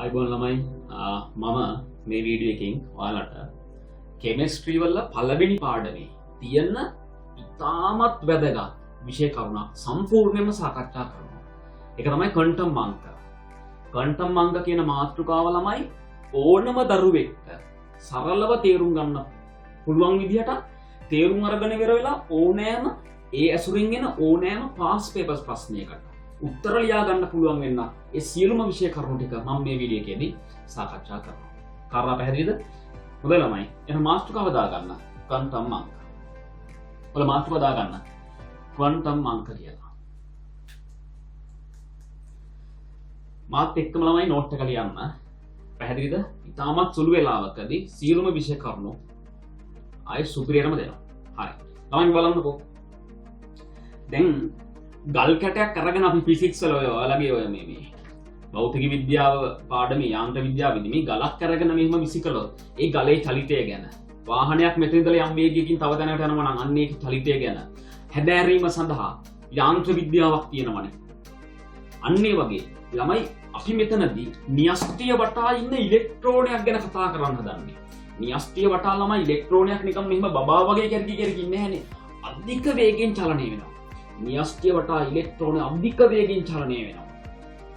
අයිබෝන් ළමයි මම මේ වීඩියෝ එකෙන් ඔයාලට කෙමිස්ට්‍රි වල පළවෙනි පාඩමේ තියෙන ඉතාමත් වැදගත් විෂය කරුණක් සම්පූර්ණයෙන්ම සාකච්ඡා කරනවා. ඒක තමයි ක්වොන්ටම් අංක. ක්වොන්ටම් අංක කියන මාතෘකාව ළමයි ඕනම දරුවෙක්ට සරලව තේරුම් ගන්න පුළුවන් විදිහට තේරුම් අරගෙන ඉවර වෙලා ඕනෑම ඒ ඇසුරින් එන ඕනෑම පාස් පේපර්ස් ප්‍රශ්නයකට උත්තර ලියා ගන්න පුළුවන් වෙන්න ඒ සියලුම විෂය කරුණු ටික මම මේ වීඩියෝ එකේදී සාකච්ඡා කරනවා. කාරණා පැහැදිලිද? හොඳයි ළමයි. එහෙනම් මාතෘකාව දාගන්න ක්වොන්ටම් අංක. ඔයාලා මාතෘකාව දාගන්න ක්වොන්ටම් අංක කියලා. මාත් එක්කම ළමයි නෝට් එක ලියන්න. පැහැදිලිද? ඉතාමත් සුළු වේලාවකදී සියලුම විෂය කරුණු ආයෙ සුපිරියටම දෙනවා. හරි. ළමයි බලන්නකෝ. දැන් ගල් කැටයක් අරගෙන අපි ෆිසික්ස් වල ඔයාලගේ ඔය මේ භෞතික විද්‍යාව පාඩමේ යාන්ත්‍ර විද්‍යාවේදී මේ ගලක් අරගෙන මෙහෙම විසිකලොත් ඒ ගලේ චලිතය ගැන වාහනයක් මෙතන ඉඳලා යම් වේගයකින් තව තැනකට යනවා නම් අන්න ඒක චලිතය ගැන හැදෑරීම සඳහා යාන්ත්‍ර විද්‍යාවක් තියෙනවනේ. අන්න ඒ වගේ ළමයි අපි මෙතනදී න්‍යෂ්ටිය වටා ඉන්න ඉලෙක්ට්‍රෝනයක් ගැන කතා කරන්න හදන්නේ. න්‍යෂ්ටිය වටා ළමයි ඉලෙක්ට්‍රෝනයක් නිකන් මෙහෙම බබා වගේ කැරකි ඉන්නේ නැහනේ. අධික වේගෙන් චලනය වෙනවා. න්‍යෂ්ටිය වටා ඉලෙක්ට්‍රෝන අධික වේගෙන් චලනය වෙනවා.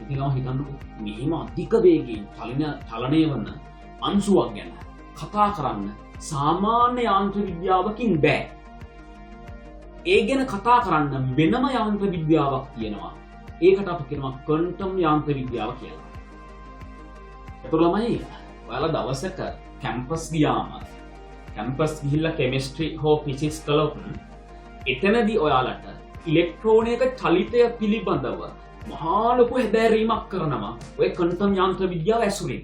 ඉතින් ඔයා හිතන්නකෝ මෙහිම අධික වේගෙන් චලනය වන අංශුවක් ගැන කතා කරන්න සාමාන්‍ය යාන්ත්‍ර විද්‍යාවකින් බෑ. ඒ ගැන කතා කරන්න වෙනම යාන්ත්‍ර විද්‍යාවක් තියෙනවා. ඒකට අපි කියනවා ක්වොන්ටම් යාන්ත්‍ර විද්‍යාව කියලා. ඒතර ළමයි ඔයාලා දවසක කැම්පස් ගියාම කැම්පස් ගිහිල්ලා කෙමිස්ට්‍රි හෝ ෆිසික්ස් කළොත් එතනදී ඔයාලට ඉලෙක්ට්‍රෝනයක චලිතය පිළිබඳව මහා ලොකු හැදෑරීමක් කරනවා ඔය ක්වොන්ටම් යාන්ත්‍ර විද්‍යාව ඇසුරින්.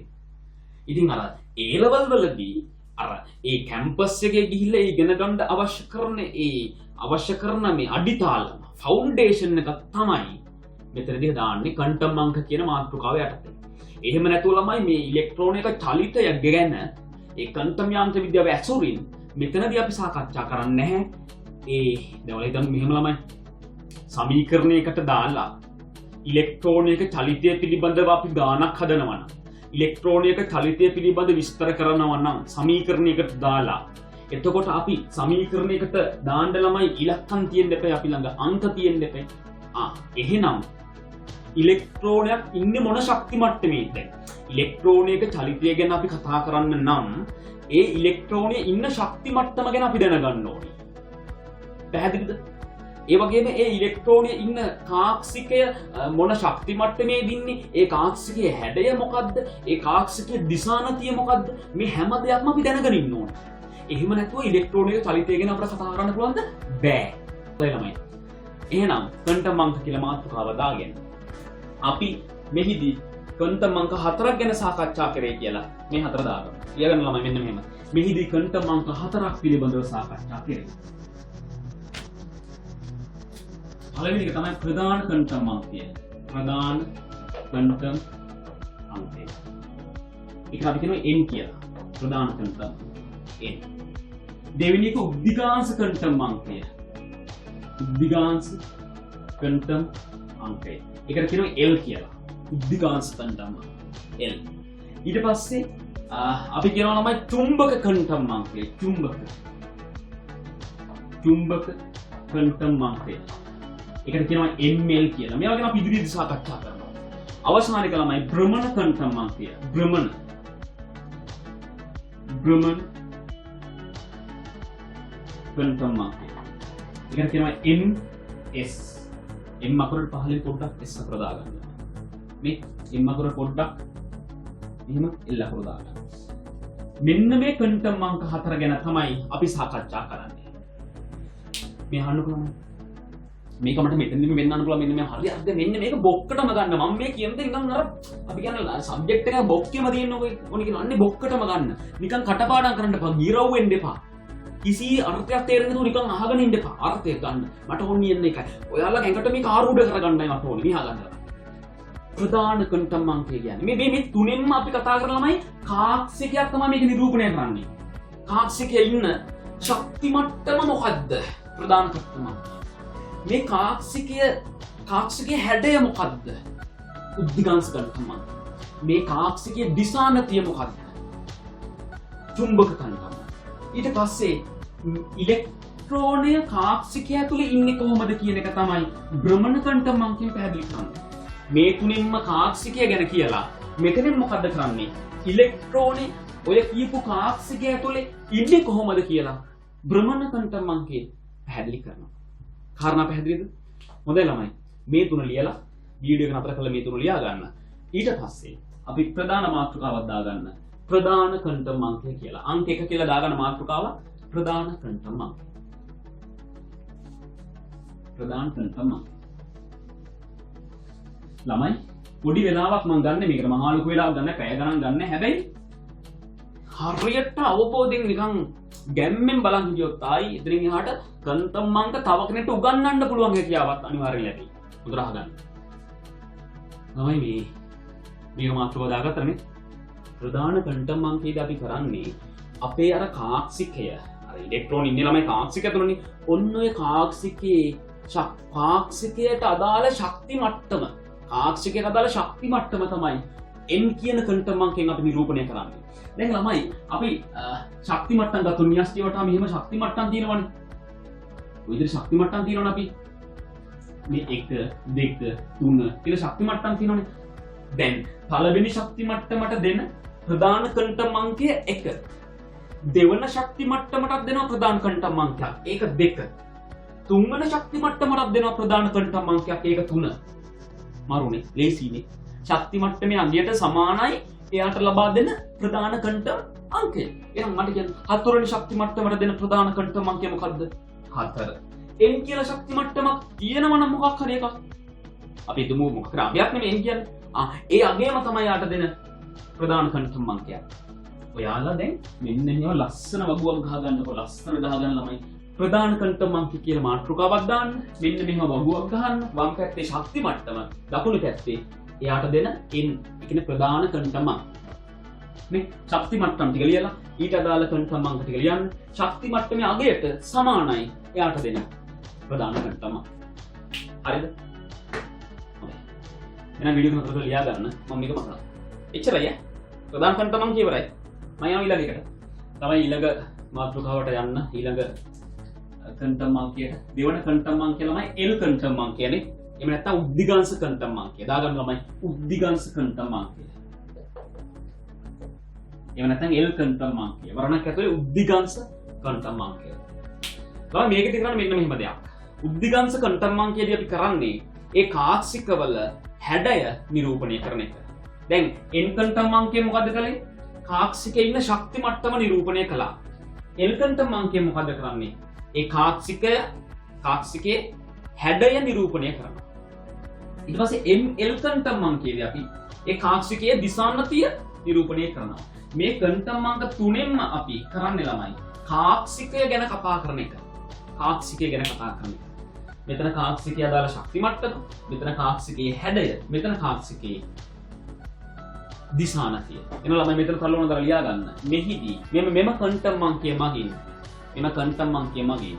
ඉතින් අර ඒ ලෙවල් වලදී අර ඒ කැම්පස් එකේ ගිහිල්ලා ඉගෙන ගන්න අවශ්‍ය කරන මේ අඩිතාලම ෆවුන්ඩේෂන් එක තමයි මෙතනදී දාන්නේ ක්වොන්ටම් අංක කියන මාතෘකාව යටතේ. එහෙම නැතුව ළමයි මේ ඉලෙක්ට්‍රෝනයක චලිතය ගැන ඒ ක්වොන්ටම් යාන්ත්‍ර විද්‍යාව ඇසුරින් මෙතනදී අපි සාකච්ඡා කරන්නේ නැහැ. දැන් හිතන්න මෙහෙම ළමයි සමීකරණයකට දාලා ඉලෙක්ට්‍රෝනයක චලිතය පිළිබඳව අපි ගානක් හදනවා නම් ඉලෙක්ට්‍රෝනයක චලිතය පිළිබඳ විස්තර කරනවා නම් සමීකරණයකට දාලා එතකොට අපි සමීකරණයකට දාන්න ළමයි ඉලක්කම් තියෙන්න එපා අපි ළඟ අංක තියෙන්න එපා. එහෙනම් ඉලෙක්ට්‍රෝනයක් ඉන්නේ මොන ශක්ති මට්ටමේද? ඉලෙක්ට්‍රෝනයක චලිතය ගැන අපි කතා කරන්න නම් ඒ ඉලෙක්ට්‍රෝනයේ ඉන්න ශක්ති මට්ටම ගැන අපි දැනගන්න ඕනේ. පැහැදිලිද? ඒ වගේම ඒ ඉලෙක්ට්‍රෝනයේ ඉන්න කාක්ෂිකය මොන ශක්ති මට්ටමේද ඉන්නේ? ඒ කාක්ෂිකයේ හැඩය මොකද්ද? ඒ කාක්ෂිකයේ දිශානතිය මොකද්ද? මේ හැම දෙයක්ම අපි දැනගෙන ඉන්න ඕනේ. එහෙම නැතුව ඉලෙක්ට්‍රෝනයේ චලිතය ගැන අපිට කතා කරන්න පුළුවන්ද? බෑ. ඔය ළමයි. එහෙනම් ක්වොන්ටම් අංක කියලා මාතෘකාව දාගෙන අපි මෙහිදී ක්වොන්ටම් අංක 4ක් ගැන සාකච්ඡා කරේ කියලා මේ 4 දාගමු. ඊළඟ ළමයි මෙන්න මෙහෙම. මෙහිදී ක්වොන්ටම් අංක 4ක් පිළිබඳව සාකච්ඡා කරේ. පළවෙනි එක තමයි ප්‍රධාන ක්වොන්ටම් අංකය. ප්‍රධාන ක්වොන්ටම් අංකය. ඒක අපි කියනවා n කියලා. ප්‍රධාන ක්වොන්ටම් n. දෙවෙනි එක උද්දිකාංශ ක්වොන්ටම් අංකය. උද්දිකාංශ ක්වොන්ටම් අංකය. ඒකට කියනවා l කියලා. උද්දිකාංශ ක්වොන්ටම් l. ඊට පස්සේ අපි කියනවා ළමයි චුම්බක ක්වොන්ටම් අංකය. චුම්බක ක්වොන්ටම් අංකය. ඒකට කියනවා ml කියලා. මේවා ගැන අපි ඉදිරියේදී සාකච්ඡා කරනවා. අවසානයේ ළමයි භ්‍රමණ ක්වොන්ටම් අංකය. භ්‍රමණ ක්වොන්ටම් අංකය. ඒකට කියනවා ms. m අකුරට පහළින් පොඩ්ඩක් s අකුර දාගන්න. මේ m අකුර පොඩ්ඩක් එහෙම l අකුර දාගන්න. මෙන්න මේ ක්වොන්ටම් අංක 4 ගැන තමයි අපි සාකච්ඡා කරන්නේ. මේ අහන්නකෝ මේක මට මෙතනදිම වෙන්නන්න පුළුවන්. මෙන්න මේ හරියට මෙන්න මේක බොක්කටම ගන්න. මම මේ කියන දේ නිකන් අර අපි කියන්නේ සබ්ජෙක්ට් එක බොක්කෙම තියෙන ඕනේ කියන අන්නේ බොක්කටම ගන්න. නිකන් කටපාඩම් කරන්න එපා. ගිරව් වෙන්න එපා. කිසි අර්ථයක් තේරෙන්නේ නැතුව නිකන් අහගෙන ඉන්න එපා. අර්ථය ගන්න. මට ඕනේ කියන්නේ එකයි. ඔයාලා ඇඟට මේක ආරූඪ කරගන්නයි මට ඕනේ. මෙහා ගන්න. ප්‍රධාන ක්වොන්ටම් අංකය කියන්නේ මේ තුනෙන්ම අපි කතා කරලාමයි කාක්ෂිකයක් තමයි මේක නිරූපණය කරන්නේ. කාක්ෂිකයේ ඉන්න ශක්ති මට්ටම මොකද්ද? ප්‍රධාන ක්වොන්ටම් අංකය. මේ කාක්ෂිකයේ හැඩය මොකද්ද? උද්දිකාංශ ක්වොන්ටම් අංකය. මේ කාක්ෂිකයේ දිශානතිය මොකක්ද? චුම්බක කන්ටම. ඊට පස්සේ ඉලෙක්ට්‍රෝනය කාක්ෂිකය ඇතුලේ ඉන්නේ කොහොමද කියන එක තමයි භ්‍රමණ කන්ටම් අංකයෙන් පැහැදිලි කරන්නේ. මේ තුنيන්ම කාක්ෂිකය ගැන කියලා මෙතනින් මොකද්ද කරන්නේ? ඉලෙක්ට්‍රෝනේ ඔය කියපු කාක්ෂිකය ඇතුලේ ඉන්නේ කොහොමද කියලා භ්‍රමණ කන්ටම් අංකයෙන් පැහැදිලි කරනවා. කාරණා පැහැදිලිද? හොඳයි ළමයි. මේ තුන ලියලා වීඩියෝ එක නතර කරලා මේ තුන ලියා ගන්න. ඊට පස්සේ අපි ප්‍රධාන මාතෘකාවක් දාගන්න. ප්‍රධාන කන්ටම් අංකය කියලා. අංක 1 කියලා දාගන්න මාතෘකාව ප්‍රධාන කන්ටම් අංකය. ප්‍රධාන කන්ටම් අංකය. ළමයි පොඩි වෙලාවක් මම ගන්න මේකට මහා ලොකු වෙලාවක් ගන්න පැය ගණන් ගන්න. හැබැයි හරියට අවබෝධයෙන් නිකන් ගැම්මෙන් බලන් හිටියොත් ආයි ඉතින් එහාට කන්ටම් අංක තව කෙනෙක්ට උගන්වන්න පුළුවන් හැකියාවක් අනිවාර්යයෙන් ලැබෙයි. හොඳට අහගන්න. ළමයි මේක මාතෘකාව දාගත්තනේ. ප්‍රධාන කන්ටම් අංකයේදී අපි කරන්නේ අපේ අර කාක්ෂිකය අර ඉලෙක්ට්‍රෝන ඉන්නේ ළමයි කාක්ෂිකය තුනනේ. ඔන්න ඔය කාක්ෂිකයේ කාක්ෂිකයට අදාළ ශක්ති මට්ටම කාක්ෂිකයට අදාළ ශක්ති මට්ටම තමයි n කියන කන්ටම් අංකයෙන් අපි නිරූපණය කරන්නේ. දැන් ළමයි අපි ශක්ති මට්ටම් ගත්තු න්‍යෂ්ටි වටා මෙහෙම ශක්ති මට්ටම් තියෙනවනේ. ඔය විදිහට ශක්ති මට්ටම් තියෙනවනේ අපි. මේ 1 2 3 කියලා ශක්ති මට්ටම් තියෙනවනේ. දැන් පළවෙනි ශක්ති මට්ටමට දෙන ප්‍රධාන කන්ටම් අංකය 1. දෙවන ශක්ති මට්ටමටත් දෙනවා ප්‍රධාන කන්ටම් අංකයක්. ඒක 2. තුන්වන ශක්ති මට්ටමටත් දෙනවා ප්‍රධාන කන්ටම් අංකයක්. ඒක 3. මාරුනේ ලේසිනේ. ශක්ති මට්ටමේ අගයට සමානයි එයාට ලබා දෙන ප්‍රධාන කන්ටම් අංකය. එහෙනම් මට කියන්න හතරවෙනි ශක්ති මට්ටමට දෙන ප්‍රධාන කන්ටම් අංකය මොකද්ද? 4. n කියලා ශක්ති මට්ටමක් තියෙනවා නම් මොකක් හරි එකක්. අපි හිතමු මොකක් හරි අගයක් නෙමෙයි n කියන්නේ. ඒ අගේම තමයි යාට දෙන ප්‍රධාන කන්ටම් අංකය. ඔයාලා දැන් මෙන්න මේව ලස්සන වගුවක් ගහ ගන්නකො ලස්සන ගහගන්න ළමයි. ප්‍රධාන කන්ටම් අංකය කියලා මාතෘකාවක් දාන්න. මෙන්න මෙහෙම වගුවක් ගහන්න. වම් පැත්තේ ශක්ති මට්ටම, දකුණු පැත්තේ එයාට දෙන n කියන්නේ ප්‍රධාන කන්ටම් අංක. මේ ශක්ති මට්ටම් ටික ලියලා ඊට අදාළ කන්ටම් අංක ටික ලියන්න. ශක්ති මට්ටමේ අගයට සමානයි එයාට දෙන ප්‍රධාන කන්ටම් අංක. හරිද? එහෙනම් වීඩියෝ එක නතර ලියා ගන්න මම මේක මතනවා. එච්චරයි ඈ. ප්‍රධාන කන්ටම් අංක ඉවරයි. මම යනවා ඊළඟට. තමයි ඊළඟ මාතෘකාවට යන්න. ඊළඟ කන්ටම් අංකයට දෙවන කන්ටම් අංකය ළමයි L කන්ටම් අංකයනේ. එහෙම නැත්නම් උද්දිගංශ කන්ටම් අංකය. දාගන්න ළමයි උද්දිගංශ කන්ටම් අංකය. එහෙම නැත්නම් L කන්ටම් අංකය. වර්ණයක් ඇතුලේ උද්දිගංශ කන්ටම් අංකය. ළමයි මේකෙදි කරන්නේ මෙන්න මෙහෙම දෙයක්. උද්දිගංශ කන්ටම් අංකයේදී අපි කරන්නේ ඒ කාක්ෂිකවල හැඩය නිරූපණය කරන එක. දැන් n කන්ටම් අංකය මොකද්ද කළේ? කාක්ෂිකයේ ඉන්න ශක්ති මට්ටම නිරූපණය කළා. l කන්ටම් අංකය මොකද්ද කරන්නේ? ඒ කාක්ෂිකයේ හැඩය නිරූපණය කරනවා. ඊට පස්සේ l කන්ටම් අංකයේදී අපි ඒ කාක්ෂිකයේ දිශානතිය නිරූපණය කරනවා. මේ කන්ටම් අංක තුනෙන්ම අපි කරන්නේ ළමයි කාක්ෂිකය ගැන කතා කරන එක. කාක්ෂිකය ගැන කතා කරන එක. මෙතන කාක්ෂිකයේ අදාළ ශක්ති මට්ටම, මෙතන කාක්ෂිකයේ හැඩය, මෙතන කාක්ෂිකයේ දිශානතිය. එන ළමයි මෙතන කල්ලෝන දාලා ලියා ගන්න. මෙහිදී මෙම කන්ටම් අංකය මගින්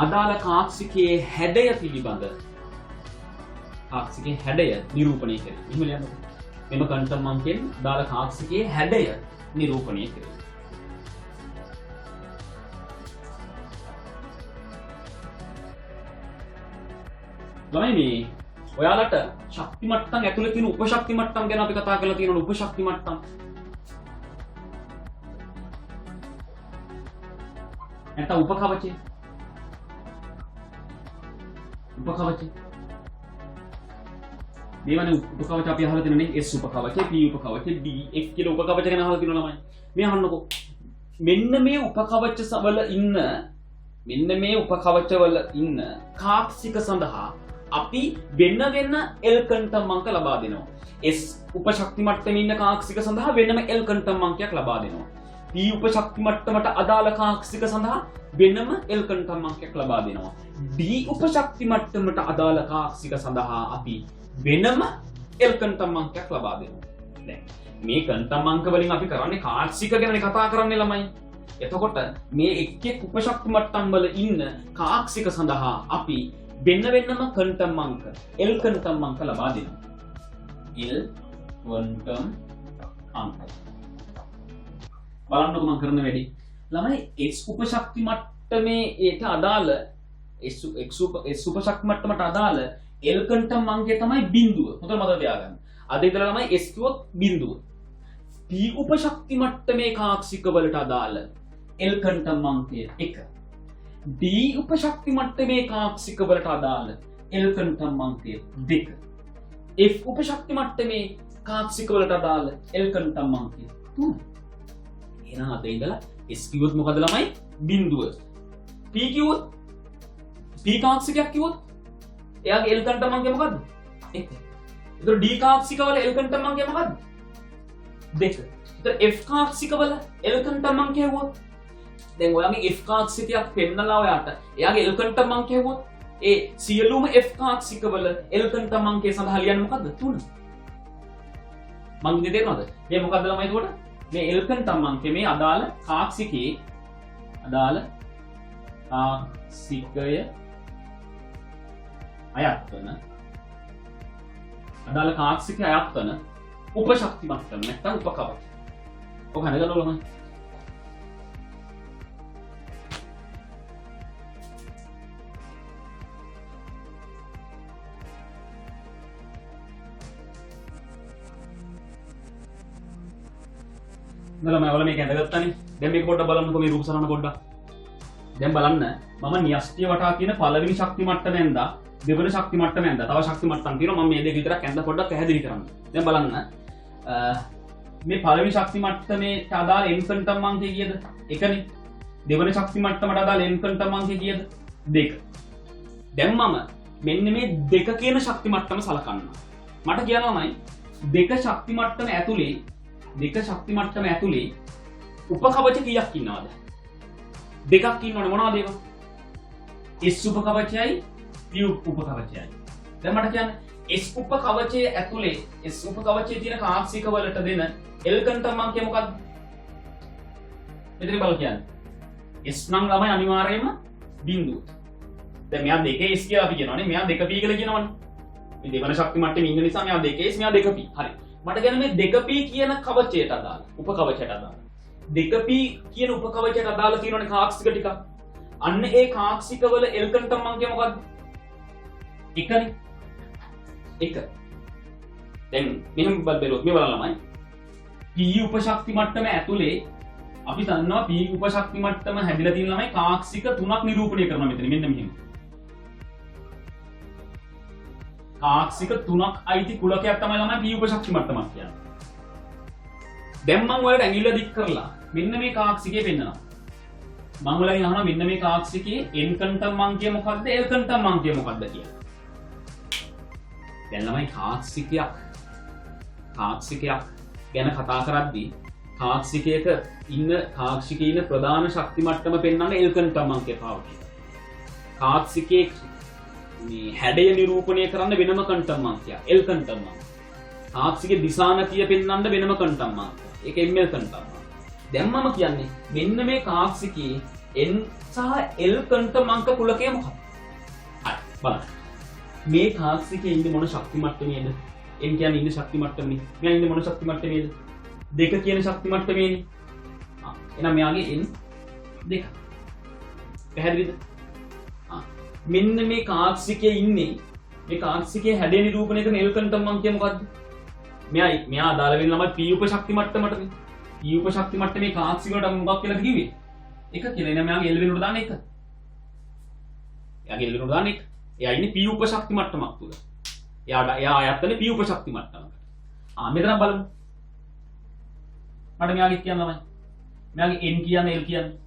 අදාළ කාක්ෂිකයේ හැඩය පිළිබඳ කාක්ෂිකයේ හැඩය නිරූපණය කරනවා. මෙහෙම ලියන්න. මෙම කන්ටම් අංකයෙන් අදාළ කාක්ෂිකයේ හැඩය නිරූපණය කරනවා. ළමයි මේ ඔයාලට ශක්ති මට්ටම් ඇතුලේ තියෙන උපශක්ති මට්ටම් ගැන අපි කතා කරලා තියෙනවා. උපශක්ති මට්ටම් නැත්නම් උපකවචය මේවනේ උපකවච අපි අහලා තියෙනනේ S උපකවචය, P උපකවචය, D, F කියලා උපකවච ගැන අහලා තියෙනවා ළමයි. මේ අහන්නකෝ. මෙන්න මේ උපකවචවල ඉන්න කාක්ෂික සඳහා අපි වෙන L කන්ටම් අංක ලබා දෙනවා. S උපශක්ති මට්ටමේ ඉන්න කාක්ෂික සඳහා වෙනම L කන්ටම් අංකයක් ලබා දෙනවා. P උපශක්ති මට්ටමට අදාළ කාක්ෂික සඳහා වෙනම L කන්ටම් අංකයක් ලබා දෙනවා. D උපශක්ති මට්ටමට අදාළ කාක්ෂික සඳහා අපි වෙනම L කන්ටම් අංකයක් ලබා දෙනවා. දැන් මේ කන්ටම් අංක වලින් අපි කරන්නේ කාක්ෂික ගැන කතා කරන්නේ ළමයි. එතකොට මේ එක් උපශක්ති මට්ටම් වල ඉන්න කාක්ෂික සඳහා අපි වෙනම කන්ටම් අංක L කන්ටම් අංක ලබා දෙනවා. L quantum අංකය. බලන්නකො මම කරන වැඩි. ළමයි x උපශක්ති මට්ටමේ ඒට අදාළ x උපශක්ති මට්ටමට අදාළ L quantum අංකය තමයි බිඳුව. හොඳට මතක තියාගන්න. අද ඉඳලා ළමයි s කිව්වොත් බිඳුව. p උපශක්ති මට්ටමේ කාක්ෂික වලට අදාළ L quantum අංකය 1. d උපශක්ති මට්ටමේ කාක්ෂික වලට අදාළ L quantum අංකය 2. f උපශක්ති මට්ටමේ කාක්ෂික වලට අදාළ L quantum අංකය 3. එහෙනම් අද ඉඳලා s කිව්වොත් මොකද ළමයි? බිඳුව. p කිව්වොත් p කාක්ෂිකයක් කිව්වොත් එයාගේ L quantum අංකය මොකද්ද? 1. ඒතර d කාක්ෂික වල L quantum අංකය මොකද්ද? 2. ඒතර f කාක්ෂික වල L quantum අංකය හෙව්වොත් දැන් ඔයාගේ f කාක්ෂිකයක් පෙන්නලා ඔයාට එයාගේ L quantum අංකය හෙව්වොත් ඒ සියලුම f කාක්ෂික වල L quantum අංකය සඳහා ලියන්නේ මොකද්ද? 3. මං ඉන්නේ තේරෙනවද? මේ මොකද්ද ළමයි එතකොට? මේ L quantum අංකය මේ අදාළ කාක්ෂිකයේ අදාළ කාක්ෂිකය අයත් වන අදාළ කාක්ෂිකය අයත් වන උපශක්ති මට්ටම නැත්නම් උපකවච. ඔක හඳගලවල ළමයි. ළමයි ඔයාලා මේක ඇඳගත්තානේ. දැන් මේක පොඩ්ඩක් බලන්නකෝ මේ රූප සරණ පොඩ්ඩක්. දැන් බලන්න මම න්‍යෂ්ටිය වටා කියන පළවෙනි ශක්ති මට්ටම ඇඳා දෙවන ශක්ති මට්ටම ඇඳා තව ශක්ති මට්ටම් තියෙනවා මම මේ දෙක විතරක් ඇඳලා පොඩ්ඩක් පැහැදිලි කරන්න. දැන් බලන්න මේ පළවෙනි ශක්ති මට්ටමේට අදාළ n quantum අංකය කීයද? 1නේ. දෙවන ශක්ති මට්ටමට අදාළ n quantum අංකය කීයද? 2. දැන් මම මෙන්න මේ 2 කියන ශක්ති මට්ටම සලකන්න. මට කියනවාමයි 2 ශක්ති මට්ටම ඇතුලේ උපකවච කීයක් ඉන්නවද? 2ක් ඉන්නවනේ මොනවද ඒවා? S උපකවචයයි P උපකවචයයි. දැන් මට කියන්න S උපකවචයේ ඇතුලේ S උපකවචයේ තියෙන කාක්ෂික වලට දෙන L quantum අංකය මොකක්ද? මෙතන බලන්න කියන්නේ S නම් ළමයි අනිවාර්යයෙන්ම බිඳුව. දැන් මෙයා 2S කියලා අපි කියනවානේ. මෙයා 2P කියලා කියනවනේ. මේ දෙවන ශක්ති මට්ටමේ ඉන්න නිසා මෙයා 2S මෙයා 2P. හරි. මට කියන්නේ මේ 2P කියන කවචයට අදාළ උපකවචයට අදාළ 2P කියන උපකවචයට අදාළ තියෙනවනේ කාක්ෂික ටික. අන්න ඒ කාක්ෂික වල L quantum අංකය මොකක්ද? 1නේ. 1. දැන් මෙහෙම බලුවොත් මේ බලන්න ළමයි. P උපශක්ති මට්ටම ඇතුලේ අපි දන්නවා P උපශක්ති මට්ටම හැදිලා තියෙන ළමයි කාක්ෂික 3ක් නිරූපණය කරනවා මෙතන. මෙන්න මෙහෙම. කාක්ෂික 3ක් අයිති කුලකයක් තමයි ළමයි P උපශක්ති මට්ටමක් කියන්නේ. දැන් මම ඔයාලට ඇඟිල්ල දික් කරලා මෙන්න මේ කාක්ෂිකේ පෙන්නනවා. මම ඔයාලගෙන් අහනවා මෙන්න මේ කාක්ෂිකේ n quantum අංකය මොකක්ද? L quantum අංකය මොකක්ද කියලා. දැන් ළමයි කාක්ෂිකයක් ගැන කතා කරද්දී කාක්ෂිකයක ඉන්න ප්‍රධාන ශක්ති මට්ටම පෙන්වන්න L quantum අංකය පාවිච්චි කරනවා. කාක්ෂිකයේ මේ හැඩය නිරූපණය කරන්න වෙනම quantum අංකයක් L quantum අංකය. කාක්ෂිකයේ දිශානතිය පෙන්වන්න වෙනම quantum අංකයක්. ඒක ml quantum අංකය. දැන් මම කියන්නේ මෙන්න මේ කාක්ෂිකයේ n සහ L quantum අංක කුලකය මොකක්ද? හරි බලන්න. මේ කාක්ෂිකයේ ඉන්නේ මොන ශක්ති මට්ටමේද? n කියන්නේ ඉන්න ශක්ති මට්ටමනේ. මෙයා ඉන්නේ මොන ශක්ති මට්ටමේද? 2 කියන ශක්ති මට්ටමේනේ. එහෙනම් මෙයාගේ n 2. පැහැදිලිද? මෙන්න මේ කාක්ෂිකයේ ඉන්නේ මේ කාක්ෂිකයේ හැඩය නිරූපණය කරන L quantum අංකය මොකද්ද? මෙයා අදාළ වෙන ළමයි P උපශක්ති මට්ටමටනේ. P උපශක්ති මට්ටමේ කාක්ෂික වලට මොකක් කියලාද කිව්වේ? 1 කියලා. එහෙනම් මෙයාගේ L වෙනුවට දාන්න 1. එයාගේ L වෙනුවට දාන්න 1. එයා ඉන්නේ P උපශක්ති මට්ටමක් තුල. එයා ආයතනේ P උපශක්ති මට්ටමකට. මෙතන බලමු. මට මෙයාගේ කියන්න ළමයි. මෙයාගේ n කියන්නේ L කියන්නේ.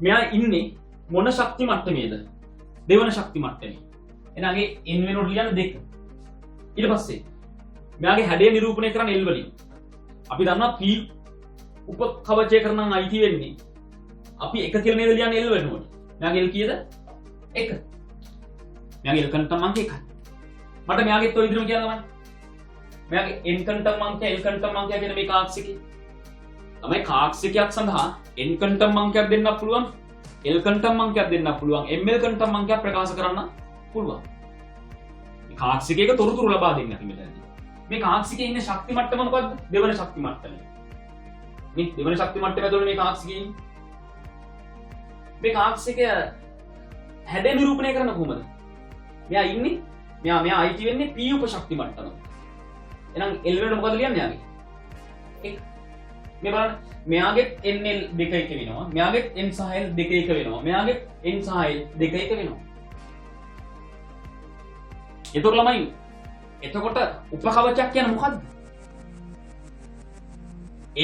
මෙයා ඉන්නේ මොන ශක්ති මට්ටමේද? දෙවන ශක්ති මට්ටමේ. එනාගේ n වෙනුවට ලියන්න 2. ඊට පස්සේ මෙයාගේ හැඩය නිරූපණය කරන්න L වලින්. අපි දන්නවා P උපකවචය කරනනම් අයිති වෙන්නේ. අපි 1 කියලා නේද ලියන්නේ L වෙනුවට. මෙයාගේ L කීයද? 1. මෙයාගේ L quantum අංකය 1යි. මට මෙයාගෙත් ඔය විදිහම කියන්න ඕනේ. මෙයාගේ n quantum අංකය L quantum අංකය කියන මේ කාක්ෂිකේ. තමයි කාක්ෂිකයක් සඳහා n quantum අංකයක් දෙන්නත් පුළුවන්, L quantum අංකයක් දෙන්නත් පුළුවන්, ml quantum අංකයක් ප්‍රකාශ කරන්න පුළුවන්. කාක්ෂිකයක තොරතුරු ලබා දෙන්න අපි මෙතනදී. මේ කාක්ෂිකයේ ඉන්න ශක්ති මට්ටම මොකද්ද? දෙවන ශක්ති මට්ටම. මේ දෙවන ශක්ති මට්ටම ඇතුළේ මේ කාක්ෂිකයේ ඉන්නේ. මේ කාක්ෂිකය හැඩ නිරූපණය කරන්න කොහොමද? මෙයා ඉන්නේ මෙයා අයිති වෙන්නේ P උපශක්ති මට්ටම. එහෙනම් L වලට මොකද ලියන්නේ යාගේ? මේ බලන්න මෙයාගේ NL 2 1 වෙනවා. මෙයාගේ N සහ L 2 1 වෙනවා. මෙයාගේ N සහ L 2 1 වෙනවා. ඒතකොට ළමයි එතකොට උපකවචයක් කියන්නේ මොකද්ද?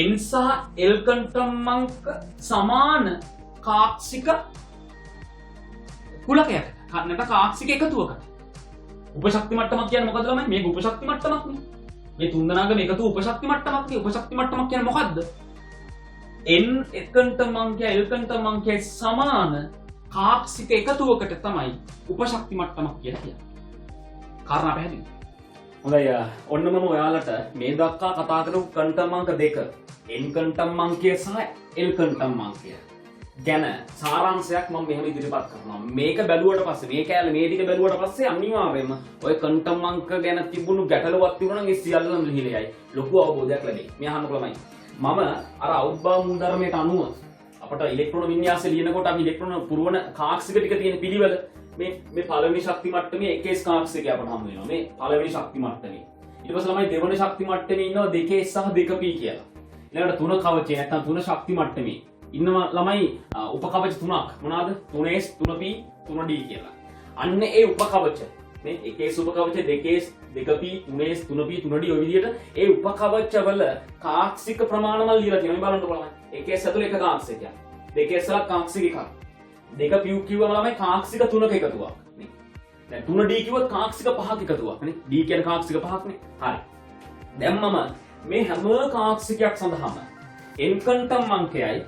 N සහ L කන්ට්‍රම්මංක සමාන කාක්ෂික කුලකයකට. නැත්නම් කාක්ෂික එකතුවකට. උපශක්ති මට්ටමක් කියන්නේ මොකද්ද ළමයි? මේක උපශක්ති මට්ටමක් නේ. මේ තුන්දෙනාගම එකතු උපශක්ති මට්ටමක් නේ. උපශක්ති මට්ටමක් කියන්නේ මොකද්ද? N එකන්ට්‍රම්මංකය L කන්ට්‍රම්මංකය සමාන කාක්ෂික එකතුවකට තමයි උපශක්ති මට්ටමක් කියලා කියන්නේ. කාරණා පැහැදිලි. හොඳයි ඔන්න මම ඔයාලට මේ දක්වා කතා කරපු කන්ටම්මාංක දෙක N කන්ටම්මාංකය සහ L කන්ටම්මාංකය ගැන සාරාංශයක් මම මෙහෙම ඉදිරිපත් කරනවා. මේක බැලුවට පස්සේ මේ කැලේ මේ ටික බැලුවට පස්සේ අනිවාර්යයෙන්ම ඔය කන්ටම්මාංක ගැන තිබුණු ගැටලුවක් තිබුණා නම් ඒ සියල්ලම ලිහිලා යයි. ලොකු අවබෝධයක් ලැබෙයි. මේ අහන්න ළමයි. මම අර අවුත්බා මූලධර්මයට අනුව අපට ඉලෙක්ට්‍රෝන වින්‍යාසය ලියනකොට අපි ඉලෙක්ට්‍රෝන පුරවන කාක්ෂික ටික තියෙන පිළිවෙල මේ පළවෙනි ශක්ති මට්ටමේ එකේ කාක්ෂිකය අපට හම්බ වෙනවා. මේ පළවෙනි ශක්ති මට්ටමේ. ඊට පස්සේ ළමයි දෙවෙනි ශක්ති මට්ටමේ ඉන්නවා 2 සහ 2p කියලා. ඊළඟට තුන කවචේ නැත්නම් තුන ශක්ති මට්ටමේ ඉන්නවා ළමයි උපකවච තුනක්. මොනවාද? 3s 3p 3d කියලා. අන්න ඒ උපකවච මේ එකේ උපකවච 2s 2p 3s 3p 3d ඔය විදිහට ඒ උපකවච වල කාක්ෂික ප්‍රමාණවල ලියලා තියෙනවා. මේ බලන්න බලන්න. එකේස් ඇතුළේ එක කාක්ෂිකයක්. දෙකේස් වල කාක්ෂික එකක්. දෙක පියු කිව්වම ළමයි කාක්ෂික තුනක එකතුවක් නේ. දැන් 3D කිව්වොත් කාක්ෂික පහක එකතුවක් නේ. D කියන්නේ කාක්ෂික පහක් නේ. හරි. දැන් මම මේ හැම කාක්ෂිකයක් සඳහාම N කන්ටම්මාංකයයි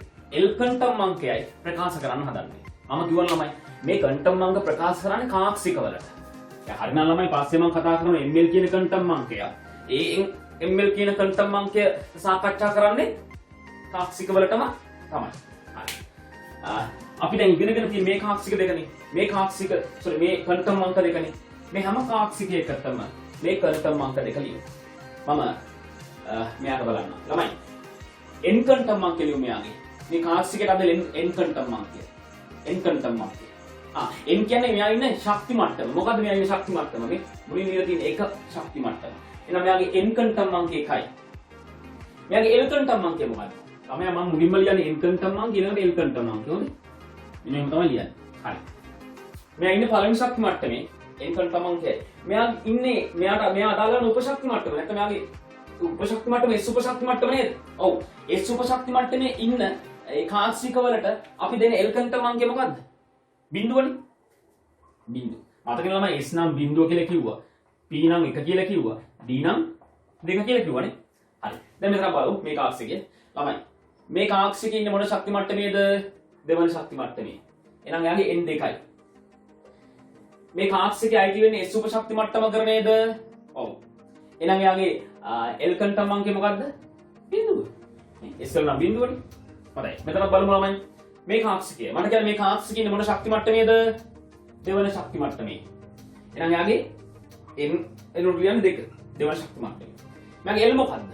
L කන්ටම්මාංකයයි ප්‍රකාශ කරන්න හදන්නේ. මම කිව්වා ළමයි මේ කන්ටම්මාංක ප්‍රකාශ කරන්නේ කාක්ෂික වලට. දැන් හරිනම් ළමයි පස්සේ මම කතා කරන ML කියන කන්ටම්මාංකය. ML කියන කන්ටම්මාංකය සාකච්ඡා කරන්නේ කාක්ෂික වලටම තමයි. හරි. අපි දැන් ඉගෙනගෙන තියෙන මේ කාක්ෂික දෙකනේ. මේ කාක්ෂික මේ කන්ටම්මාංක දෙකනේ. මේ හැම කාක්ෂිකයකටම මේ කන්ටම්මාංක දෙක ලියමු. මම මෙයාට බලන්න. ළමයි N කන්ටම්මාංක ලියමු මෙයාගේ. මේ කාක්ෂිකයට අද N කන්ටම්මාංකය. N කන්ටම්මාංකය. N කියන්නේ මෙයා ඉන්න ශක්ති මට්ටම. මොකද්ද මෙයා ඉන්න ශක්ති මට්ටම? මේ මුලින් ඉඳලා තියෙන එක ශක්ති මට්ටම. එහෙනම් මෙයාගේ N කන්ටම්මාංකය 1යි. මෙයාගේ L කන්ටම්මාංකය මොකද්ද? ළමයා මම මුලින්ම ලියන්නේ N කන්ටම්මාංකය ඊළඟට L කන්ටම්මාංකය. හොඳයි. මෙන්න තමයි ලියන්නේ. හරි. මෙයා ඉන්නේ පළවෙනි ශක්ති මට්ටමේ N කන්ටම්මාංකය. මෙයා අදාළ වෙන උපශක්ති මට්ටම. නැත්නම් මෙයාගේ උපශක්ති මට්ටම S උපශක්ති මට්ටම නේද? ඔව්. S උපශක්ති මට්ටමේ ඉන්න ඒ කාක්ෂික වලට අපි දෙන L කන්ටම්මාංකය මොකද්ද? බිඳුවනේ. බිඳුව. මතක ළමයි S නම් බිඳුව කියලා කිව්වා. P නම් 1 කියලා කිව්වා. D නම් 2 කියලා කිව්වනේ. හරි. දැන් මෙතන බලමු මේ කාක්ෂිකය. ළමයි මේ කාක්ෂිකේ ඉන්නේ මොන ශක්ති මට්ටමේද? දෙවන ශක්ති මට්ටමේ. එහෙනම් එයාගේ N 2යි. මේ කාක්ෂිකේ අයිති වෙන්නේ S උපශක්ති මට්ටමක නේද? ඔව්. එහෙනම් එයාගේ L කන්ටම්මාංකය මොකද්ද? බිඳුව. S වල නම් බිඳුවනේ. හොඳයි. මෙතන බලමු ළමයි. මේ කාක්ෂිකය. මට කියන්නේ මේ කාක්ෂිකේ ඉන්නේ මොන ශක්ති මට්ටමේද? දෙවන ශක්ති මට්ටමේ. එහෙනම් එයාගේ N උඩ ලියන්නේ 2. දෙවන ශක්ති මට්ටමේ. මගේ L මොකද්ද?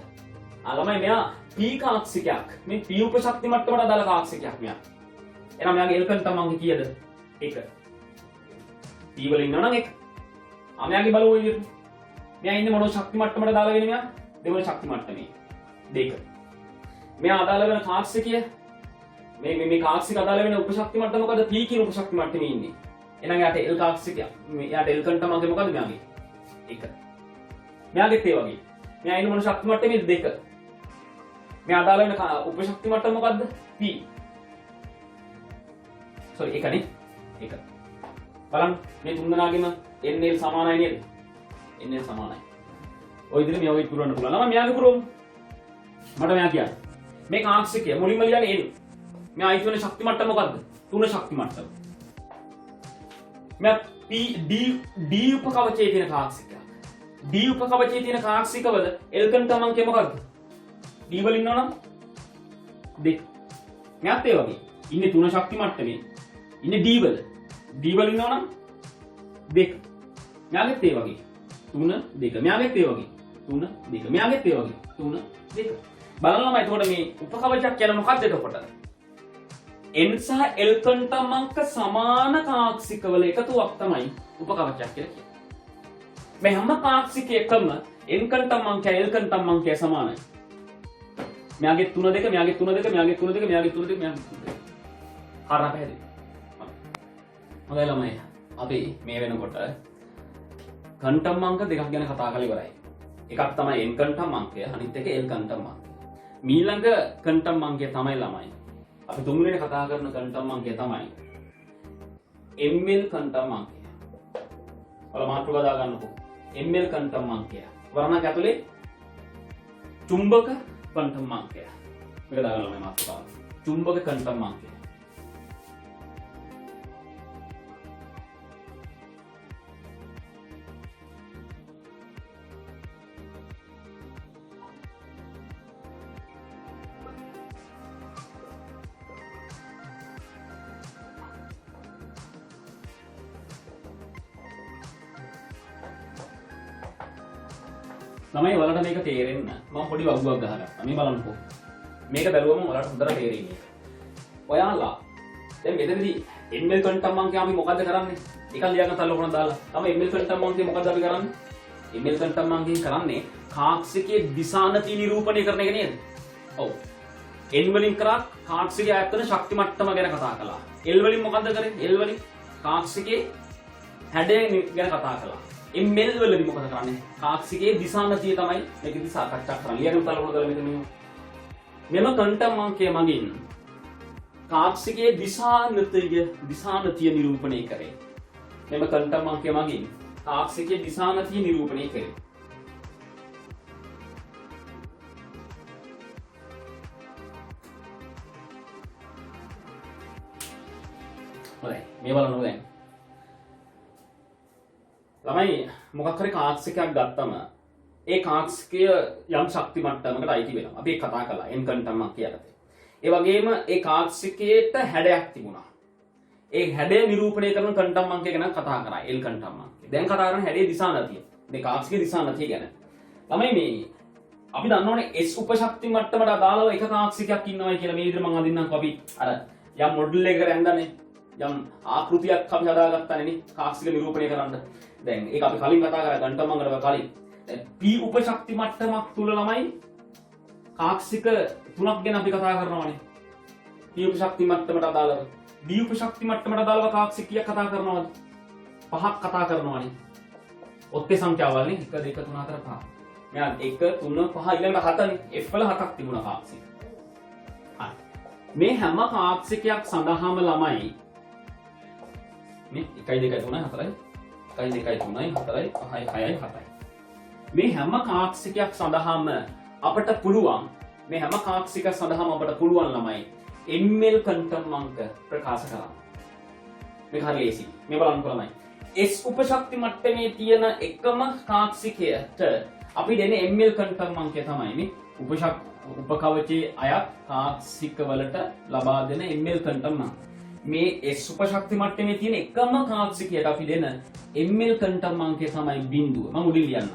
ළමයි මෙයා P කාක්ෂිකයක්. මේ P උපශක්ති මට්ටමට අදාළ කාක්ෂිකයක් මෙයා. එහෙනම් මෙයාගේ L කන්ටම්මාංකය කීයද? 1. P වල ඉන්නවනම් 1. මෙයාගේ බලමු විදිහට. මෙයා ඉන්නේ මොන ශක්ති මට්ටමට අදාළ වෙන්නේ මෙයා? දෙවන ශක්ති මට්ටමේ. 2. මෙයා අදාළ වෙන කාක්ෂිකය මේ කාක්ෂික අදාළ වෙන උපශක්ති මට්ටම මොකද? P කියන උපශක්ති මට්ටමේ ඉන්නේ. එහෙනම් එයාට L කාක්ෂිකය. එයාට L කන්ටම්මාංකය මොකද මෙයාගේ? 1. මෙයාගෙත් ඒ වගේ. මෙයා ඉන්නේ මොන ශක්ති මට්ටමේද? 2. මෙයා අදාළ වෙන උපශක්ති මට්ටම මොකද්ද? P. sorry 1 නේ. 1. බලන්න මේ තුන්දෙනාගෙම NL සමානයි නේද? NL සමානයි. ඔය විදිහට මෙයා ඔය පුරවන්න පුළුවන්. නම් මෙයාගේ පුරවමු. මට මෙයා කියන්න. මේ කාක්ෂිකය මුලින්ම ලියන්නේ N. මෙයා අයිති වෙන ශක්ති මට්ටම මොකද්ද? 3 ශක්ති මට්ටම. මෙයා P D උපකවචයේ තියෙන කාක්ෂිකය. D උපකවචයේ තියෙන කාක්ෂිකවල L කන්ටම්මාංකය මොකද්ද? D වල ඉන්නවනම් 2. මෙයාත් ඒ වගේ. ඉන්නේ 3 ශක්ති මට්ටමේ. ඉන්නේ D වල. D වල ඉන්නවනම් 2. මෙයාගෙත් ඒ වගේ. 3 2 මෙයාගෙත් ඒ වගේ 3 2 මෙයාගෙත් ඒ වගේ 3 2 බලන්න ළමයි එතකොට මේ උපකවචයක් කියන්නේ මොකක්ද එතකොට n සහ l කන්ටම් අංක සමාන කාක්ෂිකවල එකතුවක් තමයි උපකවචයක් කියලා කියන්නේ මේ හැම කාක්ෂිකයකම n කන්ටම් අංකය l කන්ටම් අංකය සමානයි මෙයාගේ 3 2 මෙයාගේ 3 2 මෙයාගේ 3 2 මෙයාගේ 3 2 මෙයාගේ 3 2 හරියට පැහැදිලි හොඳයි ළමයි අපි මේ වෙනකොට කන්ටම් අංක දෙකක් ගැන කතා කරලා ඉවරයි. එකක් තමයි n කන්ටම් අංකය අනිත් එක l කන්ටම් අංකය. ඊළඟ කන්ටම් අංකය තමයි ළමයි. අපි තුන්වෙනි කතා කරන කන්ටම් අංකය තමයි ml කන්ටම් අංකය. ඔයාලා මාතෘකාව දාගන්නකෝ. ml කන්ටම් අංකය. වර්ණක ඇතුලේ චුම්බක කන්ටම් අංකය. මේක දාගන්න ළමයි මාතෘකාව. චුම්බක කන්ටම් අංකය. ළමයි වලට මේක තේරෙන්න මම පොඩි වගුවක් ගහගත්තා. මේ බලන්නකෝ. මේක බැලුවම ඔයාලට හොඳට තේරෙන්නේ. ඔයාලා දැන් මෙතනදී ml කන්ටම් අංකය අපි මොකද්ද කරන්නේ? එකක් ලියන්න තල්ල කොනක් දාලා. තමයි ml කන්ටම් අංකය මොකද්ද අපි කරන්නේ? ml කන්ටම් අංකයෙන් කරන්නේ කාක්ෂිකයේ දිශානති නිරූපණය කරන එක නේද? ඔව්. n වලින් කරා කාක්ෂිකයේ ආයතන ශක්ති මට්ටම ගැන කතා කළා. l වලින් මොකද්ද කරන්නේ? l වලින් කාක්ෂිකයේ හැඩය ගැන කතා කළා. ml වලදී මොකද කරන්නේ? කාක්ෂිකයේ දිශානතිය තමයි මේකදී සාකච්ඡා කරන්නේ. ලියන්න තල මොනවද මෙතන මෙම කන්ටම් අංකය මගින් කාක්ෂිකයේ දිශානතිය නිරූපණය කරේ. මෙම කන්ටම් අංකය මගින් කාක්ෂිකයේ දිශානතිය නිරූපණය කරේ. හොඳයි මේ බලන්න දැන් ළමයි මොකක් හරි කාක්ෂිකයක් ගත්තම ඒ කාක්ෂිකය යම් ශක්ති මට්ටමකට අයිති වෙනවා. අපි ඒක කතා කළා n කන්ටම් අංකය යටතේ. ඒ වගේම ඒ කාක්ෂිකයට හැඩයක් තිබුණා. ඒ හැඩය නිරූපණය කරන කන්ටම් අංකය ගැන කතා කරා l කන්ටම් අංකය. දැන් කතා කරන්නේ හැඩයේ දිශානතිය. මේ කාක්ෂිකයේ දිශානතිය ගැන. ළමයි මේ අපි දන්නවනේ s උපශක්ති මට්ටමට අදාළව එක කාක්ෂිකයක් ඉන්නවයි කියලා මේ විදිහට මම අඳින්නම්කෝ අපි අර යම් මොඩල් එකකට ඇඳන්නේ යම් ආකෘතියක් අපි හදාගත්තානේ නේ කාක්ෂික නිරූපණය කරන්න. දැන් ඒක අපි කලින් කතා කරා කන්ටම් අංගකට කලින්. දැන් p උපශක්ති මට්ටමක් තුල ළමයි කාක්ෂික තුනක් ගැන අපි කතා කරනවානේ. p උපශක්ති මට්ටමට අදාළව d උපශක්ති මට්ටමට අදාළව කාක්ෂික කීයක් කතා කරනවද? පහක් කතා කරනවානේ. ඔත්තේ සංඛ්‍යාවල් නේ 1 2 3 4 5. මෙයා 1 3 5 ඊළඟ 7නේ f වල 7ක් තිබුණා කාක්ෂික. හරි. මේ හැම කාක්ෂිකයක් සඳහාම ළමයි මේ 1 2 3 4යි 1 2 3යි 4යි 5යි 6යි 7යි. මේ හැම කාක්ෂිකයක් සඳහාම අපට පුළුවන් මේ හැම කාක්ෂිකයක් සඳහාම අපට පුළුවන් ළමයි ml කන්ටම් අංක ප්‍රකාශ කරන්න. මේක හරි ලේසි. මේ බලන්න ළමයි. s උපශක්ති මට්ටමේ තියෙන එකම කාක්ෂිකයට අපි දෙන්නේ ml කන්ටම් අංකය තමයි මේ උපකවචයේ අයත් කාක්ෂික වලට ලබා දෙන ml කන්ටම් අංක. මේ s උපශක්ති මට්ටමේ තියෙන එකම කාක්ෂිකයට අපි දෙන ml කන්ටම් අංකය තමයි බිඳුව. මම උඩින් ලියන්නම්.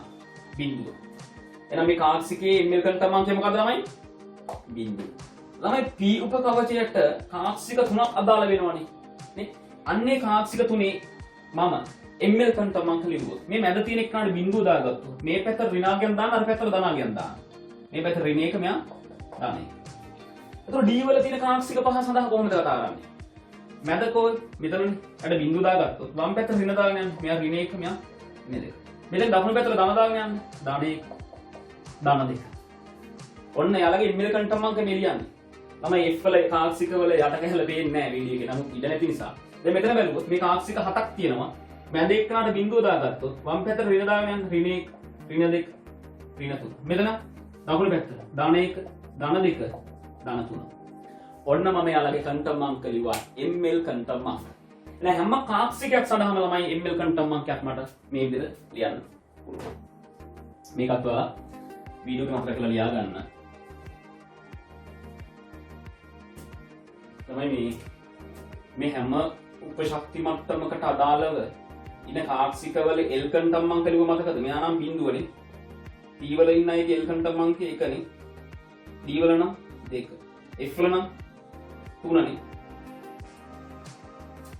බිඳුව. එහෙනම් මේ කාක්ෂිකයේ ml කන්ටම් අංකය මොකද්ද ළමයි? බිඳුව. ළමයි p උපකවචයට කාක්ෂික තුනක් අදාළ වෙනවනේ. නේ? අන්නේ කාක්ෂික තුනේ මම ml කන්ටම් අංක ලියුවොත් මේ මැද තියෙන එක්කනට බිඳුව දාගත්තොත් මේ පැත්ත ඍණාගයන් දාන්න අර පැත්තට ධනාගයන් දාන්න. මේ පැත්ත ඍණ එක මෙයා ධන එක. එතකොට d වල තියෙන කාක්ෂික පහ සඳහා කොහොමද කතා කරන්නේ? මැද කොයි මෙතනනේ අර බිඳුව දාගත්තොත් වම් පැත්ත ඍණ දාගෙන යන්න. මෙයා ඍණ එක මෙයා ඍණ දෙක. මෙතෙන් දකුණු පැත්තට ධන දාගෙන යන්න. ධන එක ධන දෙක. ඔන්න යාළගේ ml කන්ටම් අංක මේ ලියන්නේ. තමයි f වල කාක්ෂික වල යට කැහල පේන්නේ නැහැ වීඩියෝ එකේ. නමුත් ඉඩ නැති නිසා. දැන් මෙතන බැලුවොත් මේ කාක්ෂික හතක් තියෙනවා. මැද එක්කනට බිඳුව දාගත්තොත් වම් පැත්තට ඍණ දාගෙන යන්න. ඍණ 1 ඍණ 2 ඍණ 3. මෙතන දකුණු පැත්තට ධන 1 ධන 2 ධන 3. ඔන්න මම යාළගේ කන්ටම් අංක ලිව්වා ml කන්ටම් අංක. එහෙනම් හැම කාක්ෂිකයක් සඳහාම ළමයි ml කන්ටම් අංකයක් මට මේ විදිහට ලියන්න පුළුවන්. මේකත් ඔයාලා වීඩියෝ එක මතක කරලා ලියා ගන්න. තමයි මේ හැම උපශක්ති මට්ටමකට අදාළව ඉන්න කාක්ෂිකවල L කන්ටම් අංක ලියුව මතකද? මෙයා නම් බිඳුවනේ. P වල ඉන්න අයගේ L කන්ටම් අංකය 1නේ. D වල නම් 2. F වල නම් 3නේ.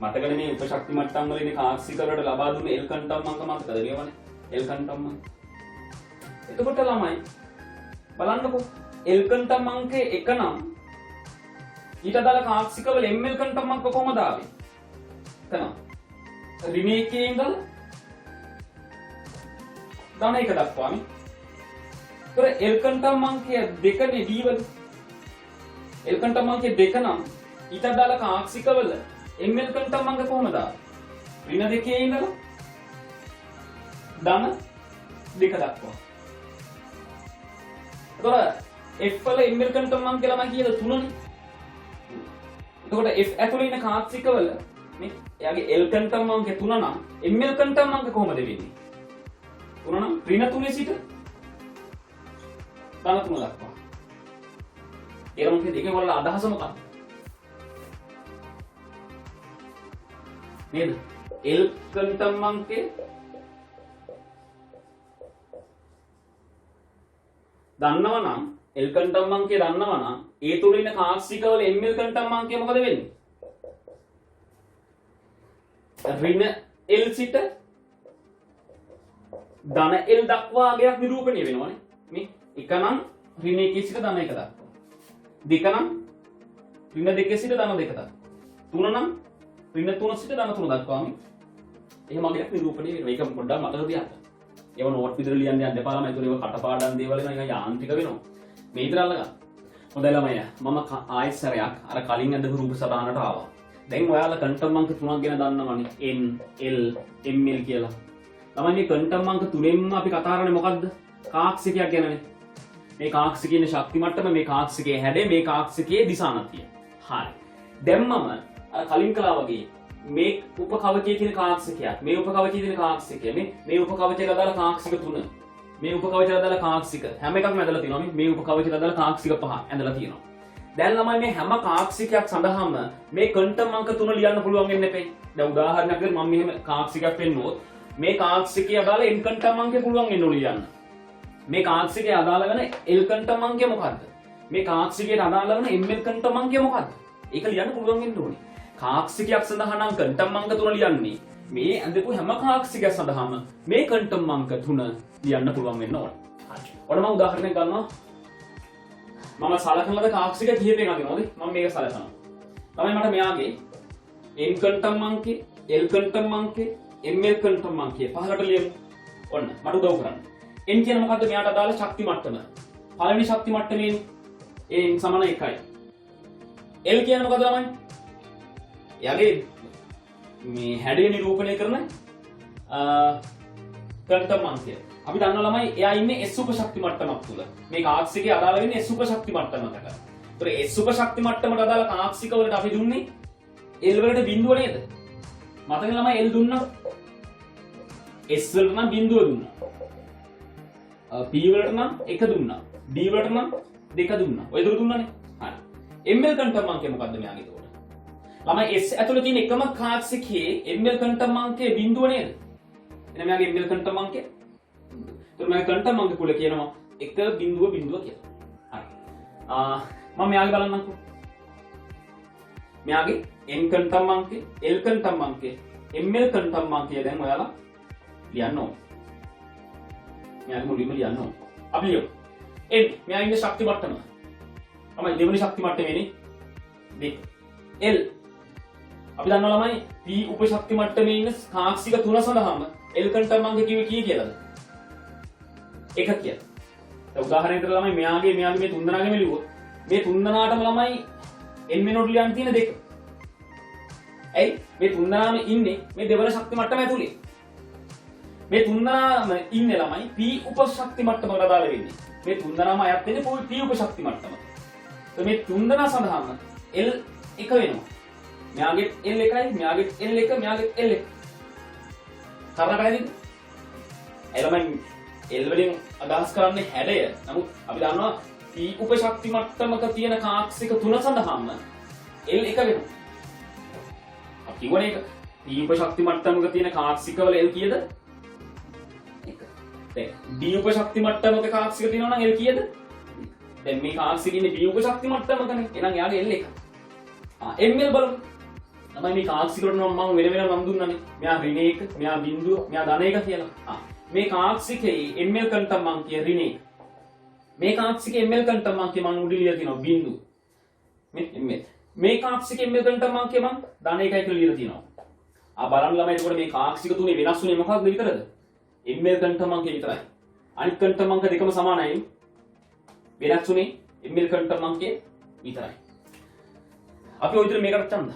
මතකද මේ උපශක්ති මට්ටම් වල ඉන්නේ කාක්ෂික වලට ලබා දුන්න L කන්ටම් අංක මතකද? මේවනේ L කන්ටම් අංක. එතකොට ළමයි බලන්නකෝ L කන්ටම් අංකය 1 නම් ඊට අදාළ කාක්ෂික වල ML කන්ටම් අංක කොහමද ආවේ? එතන ඍණ එකේ ඉඳලා ධන 1 දක්වානේ. ඒතර L කන්ටම් අංකය 2 නේ D වල. L කන්ටම් අංකය 2 නම් ඊට අදාළ කාක්ෂික වල ML කන්ටම් අංක කොහමද ආවේ? ඍණ 2 ඉඳලා ධන 2 දක්වා. එතකොට F වල ML කන්ටම් අංක ළමයි කීයද? 3නේ. එතකොට F ඇතුලේ ඉන්න කාක්ෂික වල මේ එයාගේ L කන්ටම් අංක 3 නම් ML කන්ටම් අංක කොහමද වෙන්නේ? 3 නම් ඍණ 3 සිට ධන 3 දක්වා. ඒ මොකද දෙකේ වල අදහස මොකක්ද? නේද? L කන්ටම් අංකේ දන්නවා නම් L කන්ටම් අංකය දන්නවා නම් ඒ තුල ඉන්න කාක්ෂික වල ML කන්ටම් අංකය මොකද වෙන්නේ? ඍණ L සිට ධන L දක්වා අගයක් නිරූපණය වෙනවනේ. මේ එක නම් ඍණ 1 සිට ධන 1 දක්වා. දෙක නම් ඍණ 2 සිට ධන 2 දක්වා. තුන නම් ඍණ 3 සිට ධන 3 දක්වා මේ. එහෙම අගයක් නිරූපණය වෙනවා. ඒක පොඩ්ඩක් මතක තියාගන්න. ඒව නෝට් විතර ලියන්න යන්න එපා ළමයි. ඒතකොට ඒව කටපාඩම් දේවල් වෙනවා. ඒක යාන්ත්‍රික වෙනවා. මේ විතර අල්ලගන්න. හොඳයි ළමයි. මම ආයෙත් සැරයක් අර කලින් අඳපු රූප සටහනට ආවා. දැන් ඔයාලා කන්ටම් අංක 3ක් ගැන දන්නවනේ. N, L, ML කියලා. ළමයි මේ කන්ටම් අංක 3ෙන්ම අපි කතා කරන්නේ මොකද්ද? කාක්ෂිකයක් ගැනනේ. මේ කාක්ෂිකයේ ශක්ති මට්ටම, මේ කාක්ෂිකයේ හැඩය, මේ කාක්ෂිකයේ දිශානතිය. හරි. දැන් මම අර කලින් කළා වගේ මේ උපකවචයේ තියෙන කාක්ෂිකයක්, මේ උපකවචයේ තියෙන කාක්ෂිකය, මේ උපකවචයට අදාළ කාක්ෂික 3, මේ උපකවචයට අදාළ කාක්ෂික හැම එකක්ම ඇදලා තියෙනවා. මේ උපකවචයට අදාළ කාක්ෂික 5 ඇදලා තියෙනවා. දැන් ළමයි මේ හැම කාක්ෂිකයක් සඳහාම මේ කන්ටම් අංක 3 ලියන්න පුළුවන් වෙන්නේ නැපේ. දැන් උදාහරණයක් විදිහට මම මෙහෙම කාක්ෂිකයක් පෙන්නුවොත් මේ කාක්ෂිකයේ අදාළ n කන්ටම් අංකය පුළුවන් වෙන්න ඕන ලියන්න. මේ කාක්ෂිකයේ අදාළ වෙන l කන්ටම් අංකය මොකද්ද? මේ කාක්ෂිකයට අදාළ වෙන ml කන්ටම් අංකය මොකද්ද? ඒක ලියන්න පුළුවන් වෙන්න ඕනේ. කාක්ෂිකයක් සඳහා නම් කන්ටම් අංක 3 ලියන්නේ මේ අඳපු හැම කාක්ෂිකයක් සඳහාම මේ කන්ටම් අංක 3 ලියන්න පුළුවන් වෙන්න ඕනේ. හරි. ඔන්න මම උදාහරණයක් ගන්නවා. මම සලකන ලද කාක්ෂික කිහිපයක් අඳිනවාද? මම මේක සලකනවා. තමයි මට මෙයාගේ n කන්ටම් අංකය, l කන්ටම් අංකය, ml කන්ටම් අංකය පහලට ලියමු. ඔන්න මට උදව් කරන්න. n කියන මොකද්ද? මෙයාට අදාළ ශක්ති මට්ටම. පළවෙනි ශක්ති මට්ටමේ n සමාන 1යි. l කියන්නේ මොකද ළමයි? එයාගේ මේ හැඩය නිරූපණය කරන කන්ටම් අංකය. අපි දන්නවා ළමයි එයා ඉන්නේ S උපශක්ති මට්ටමක් තුල. මේ කාක්ෂිකයේ අදාළ වෙන්නේ S උපශක්ති මට්ටමකට. ඒතර S උපශක්ති මට්ටමට අදාළ කාක්ෂික වලට අපි දුන්නේ L වලට බිඳුව නේද? මතකද ළමයි L දුන්නා. S වලට නම් බිඳුව දුන්නා. P වලට නම් 1 දුන්නා. D වලට නම් 2 දුන්නා. ඔය දුර දුන්නානේ. හරි. ML කන්ටම් අංකය මොකද්ද මෙයාගේ ඒකට? ළමයි S ඇතුළේ තියෙන එකම කාක්ෂිකයේ ML කන්ටම් අංකය බිඳුව නේද? එහෙනම් මෙයාගේ ML කන්ටම් අංකය तो मैं कंटम अंक को කියනවා 1 බිඳුව බිඳුව කියලා. හරි. මම මෙයාගේ බලන්නම්කෝ. මෙයාගේ n කන්ටම් අංකය, l කන්ටම් අංකය, ml කන්ටම් අංකය දැන් ඔයාලා ලියන්න ඕනේ. මෙයාගේ මුලින්ම ලියන්න ඕනේ. අපි ලියමු. n මෙයා ඉන්නේ ශක්ති මට්ටම. තමයි දෙවෙනි ශක්ති මට්ටමේනේ. l අපි දන්නවා ළමයි p උපශක්ති මට්ටමේ ඉන්න කාක්ෂික 3 සඳහාම l කන්ටම් අංක කිව්වේ කී කියලාද? 1 කියලා. දැන් උදාහරණයකට ළමයි මෙයාගේ මේ තුන් දෙනාගේම ලියුවොත් මේ තුන් දෙනාටම ළමයි n වෙනකොට ලියන්න තියෙන 2. ඇයි? මේ තුන් දෙනාම ඉන්නේ මේ දෙවන ශක්ති මට්ටම ඇතුලේ. මේ තුන් දෙනාම ඉන්නේ ළමයි p උපශක්ති මට්ටමකට අදාළ වෙන්නේ. මේ තුන් දෙනාම අයත් වෙන්නේ p උපශක්ති මට්ටමට. તો මේ තුන් දෙනා සඳහාම l 1 වෙනවා. මෙයාගේ l 1යි, මෙයාගේ l 1, මෙයාගේ l 1. තරණ පැහැදිලිද? එළමයි L වලින් අදහස් කරන්නේ හැඩය. නමුත් අපි දන්නවා P උපශක්ති මට්ටමක තියෙන කාක්ෂික 3 සඳහාම L 1 වෙනවා. අපි කියවනේ P උපශක්ති මට්ටමක තියෙන කාක්ෂික වල L කීයද? 1. දැන් D උපශක්ති මට්ටමක කාක්ෂික තියෙනවා නම් L කීයද? දැන් මේ කාක්ෂික ඉන්නේ B උපශක්ති මට්ටමකනේ. එහෙනම් යාගේ L 1. ml බලමු. තමයි මේ කාක්ෂික වලට නම් මම වෙන වෙනම නම් දුන්නානේ. මෙයා ඍණ 1, මෙයා බිංදුව, මෙයා ධන 1 කියලා. මේ කාක්ෂිකේ ml කන්ටම් මං කිය ඍණ 1. මේ කාක්ෂිකේ ml කන්ටම් මං කිය මං උඩ ලියලා තියෙනවා බිංදුව. මේ ml. මේ කාක්ෂිකේ ml කන්ටම් මං කිය මං ධන 1යි කියලා ලියලා තියෙනවා. බලන්න ළමයි එතකොට මේ කාක්ෂික තුනේ වෙනස් වුනේ මොකක්ද විතරද? ml කන්ටම් මං කිය විතරයි. අනිත් කන්ටම් මං දෙකම සමානයි. වෙනස් වුනේ ml කන්ටම් මං කිය විතරයි. අපි ඔය විතර මේකට ඡන්ද.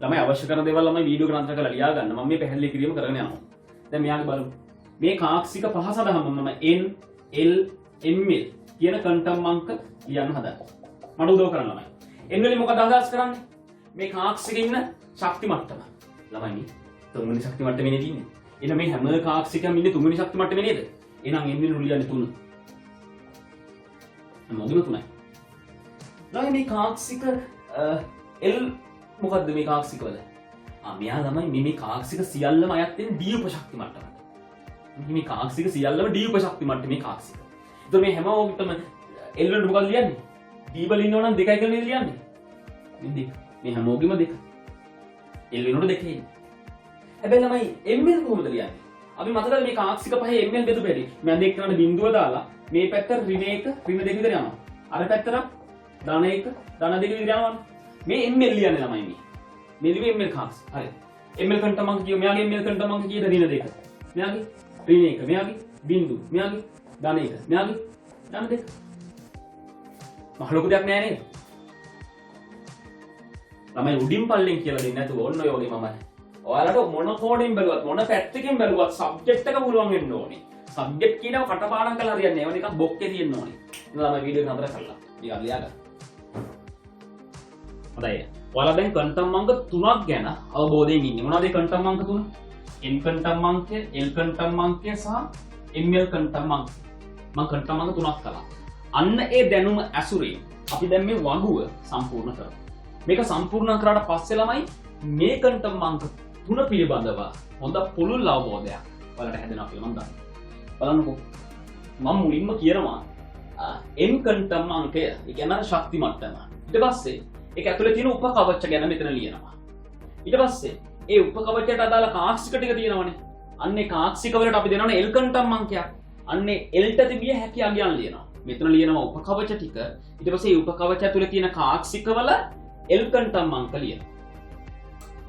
ළමයි අවශ්‍ය කරන දේවල් ළමයි වීඩියෝ එක නතර කරලා ලියා ගන්න. මම මේ පැහැදිලි කිරීම කරගෙන යනවා. දැන් මෙයාගේ බලමු. මේ කාක්ෂික පහ සඳහාම මම n l ml කියන කන්ටම් අංක ලියන්න හදනවා. මට උදව් කරන්න ළමයි. n වලින් මොකද අදහස් කරන්නේ? මේ කාක්ෂිකේ ඉන්න ශක්ති මට්ටම. ළමයි මේ තුන්වෙනි ශක්ති මට්ටමේ නේද ඉන්නේ. එහෙනම් මේ හැම කාක්ෂිකයක්ම ඉන්නේ තුන්වෙනි ශක්ති මට්ටමේ නේද? එහෙනම් n වලින් ලියන්නේ 3. මොකද 3යි. ළමයි මේ කාක්ෂික L මොකද්ද මේ කාක්ෂික වල? මෙයා තමයි මේ කාක්ෂික සියල්ලම අයත් වෙන D උපශක්ති මට්ටමට. මේ කාක්ෂික සියල්ලම D උපශක්ති මට්ටමේ කාක්ෂික. ඒතකොට මේ හැම ඔක්කොටම L වලට මොකක්ද ලියන්නේ? D වල ඉන්නව නම් 2යි කියලා නේද ලියන්නේ? මේ 2. මේ හැමෝගෙම 2. L වෙනකොට 2 ඉන්නේ. හැබැයි ළමයි ml කොහොමද ලියන්නේ? අපි මතකද මේ කාක්ෂික පහේ ml බෙදු බැරි. මම දෙක් කරන බිඳුව දාලා මේ පැත්ත ඍණ 1 ඍණ 2 විතර යනවා. අර පැත්තට ධන 1 ධන 2 විතර යනවා. මේ ml ලියන්නේ ළමයි මේ. මේ දිවේ ml කාක්ෂ. හරි. ml කන්ටම් අංක කියෝ. මෙයාගේ ml කන්ටම් අංක කීයද? ඍණ 2. මෙයාගේ ඍණ 1. මෙයාගේ බිංදු. මෙයාගේ ධන 1. මෙයාගේ ධන 2. මහ ලොකු දෙයක් නෑ නේද? ළමයි උඩින් පල්ලෙන් කියලා දෙන්නේ නැතුව ඔන්න ඔය වගේ මම. ඔයාලට මොන කෝඩින් බැලුවත් මොන පැත්තකින් බැලුවත් සබ්ජෙක්ට් එක පුළුවන් වෙන්න ඕනේ. සබ්ජෙක්ට් කියනව කටපාඩම් කරලා හරියන්නේ නැහැ. ඒවා නිකන් බොක්කේ තියෙන්න ඕනේ. ඉතින් ළමයි වීඩියෝ එක නතර කරලා. ටිකක් ලියා ගන්න. හොඳයි. ඔයාලා දැන් කන්ටම් අංක 3ක් ගැන අවබෝධයෙන් ඉන්නේ. මොනවද මේ කන්ටම් අංක 3? n කන්ටම් අංකය, l කන්ටම් අංකය සහ ml කන්ටම් අංකය. මම කන්ටම් අංක 3ක් කළා. අන්න ඒ දැනුම ඇසුරේ අපි දැන් මේ වගුව සම්පූර්ණ කරමු. මේක සම්පූර්ණ කරාට පස්සේ ළමයි මේ කන්ටම් අංක 3 පිළිබඳව හොඳ පුළුල් අවබෝධයක් ඔයාලට හැදෙනවා කියලා මම දන්නවා. බලන්නකෝ. මම මුලින්ම කියනවා n කන්ටම් අංකය, ඒ කියන්නේ ශක්ති මට්ටම. ඊට පස්සේ ඒක ඇතුලේ තියෙන උපකවච ගැන මෙතන ලියනවා. ඊට පස්සේ ඒ උපකවචයට අදාළ කාක්ෂික ටික තියෙනවනේ. අන්නේ කාක්ෂික වලට අපි දෙනවනේ L කන්ටම් අංකයක්. අන්නේ L ට තිබිය හැකි අගයන් ලියනවා. මෙතන ලියනවා උපකවච ටික. ඊට පස්සේ මේ උපකවච ඇතුලේ තියෙන කාක්ෂික වල L කන්ටම් අංක ලියනවා.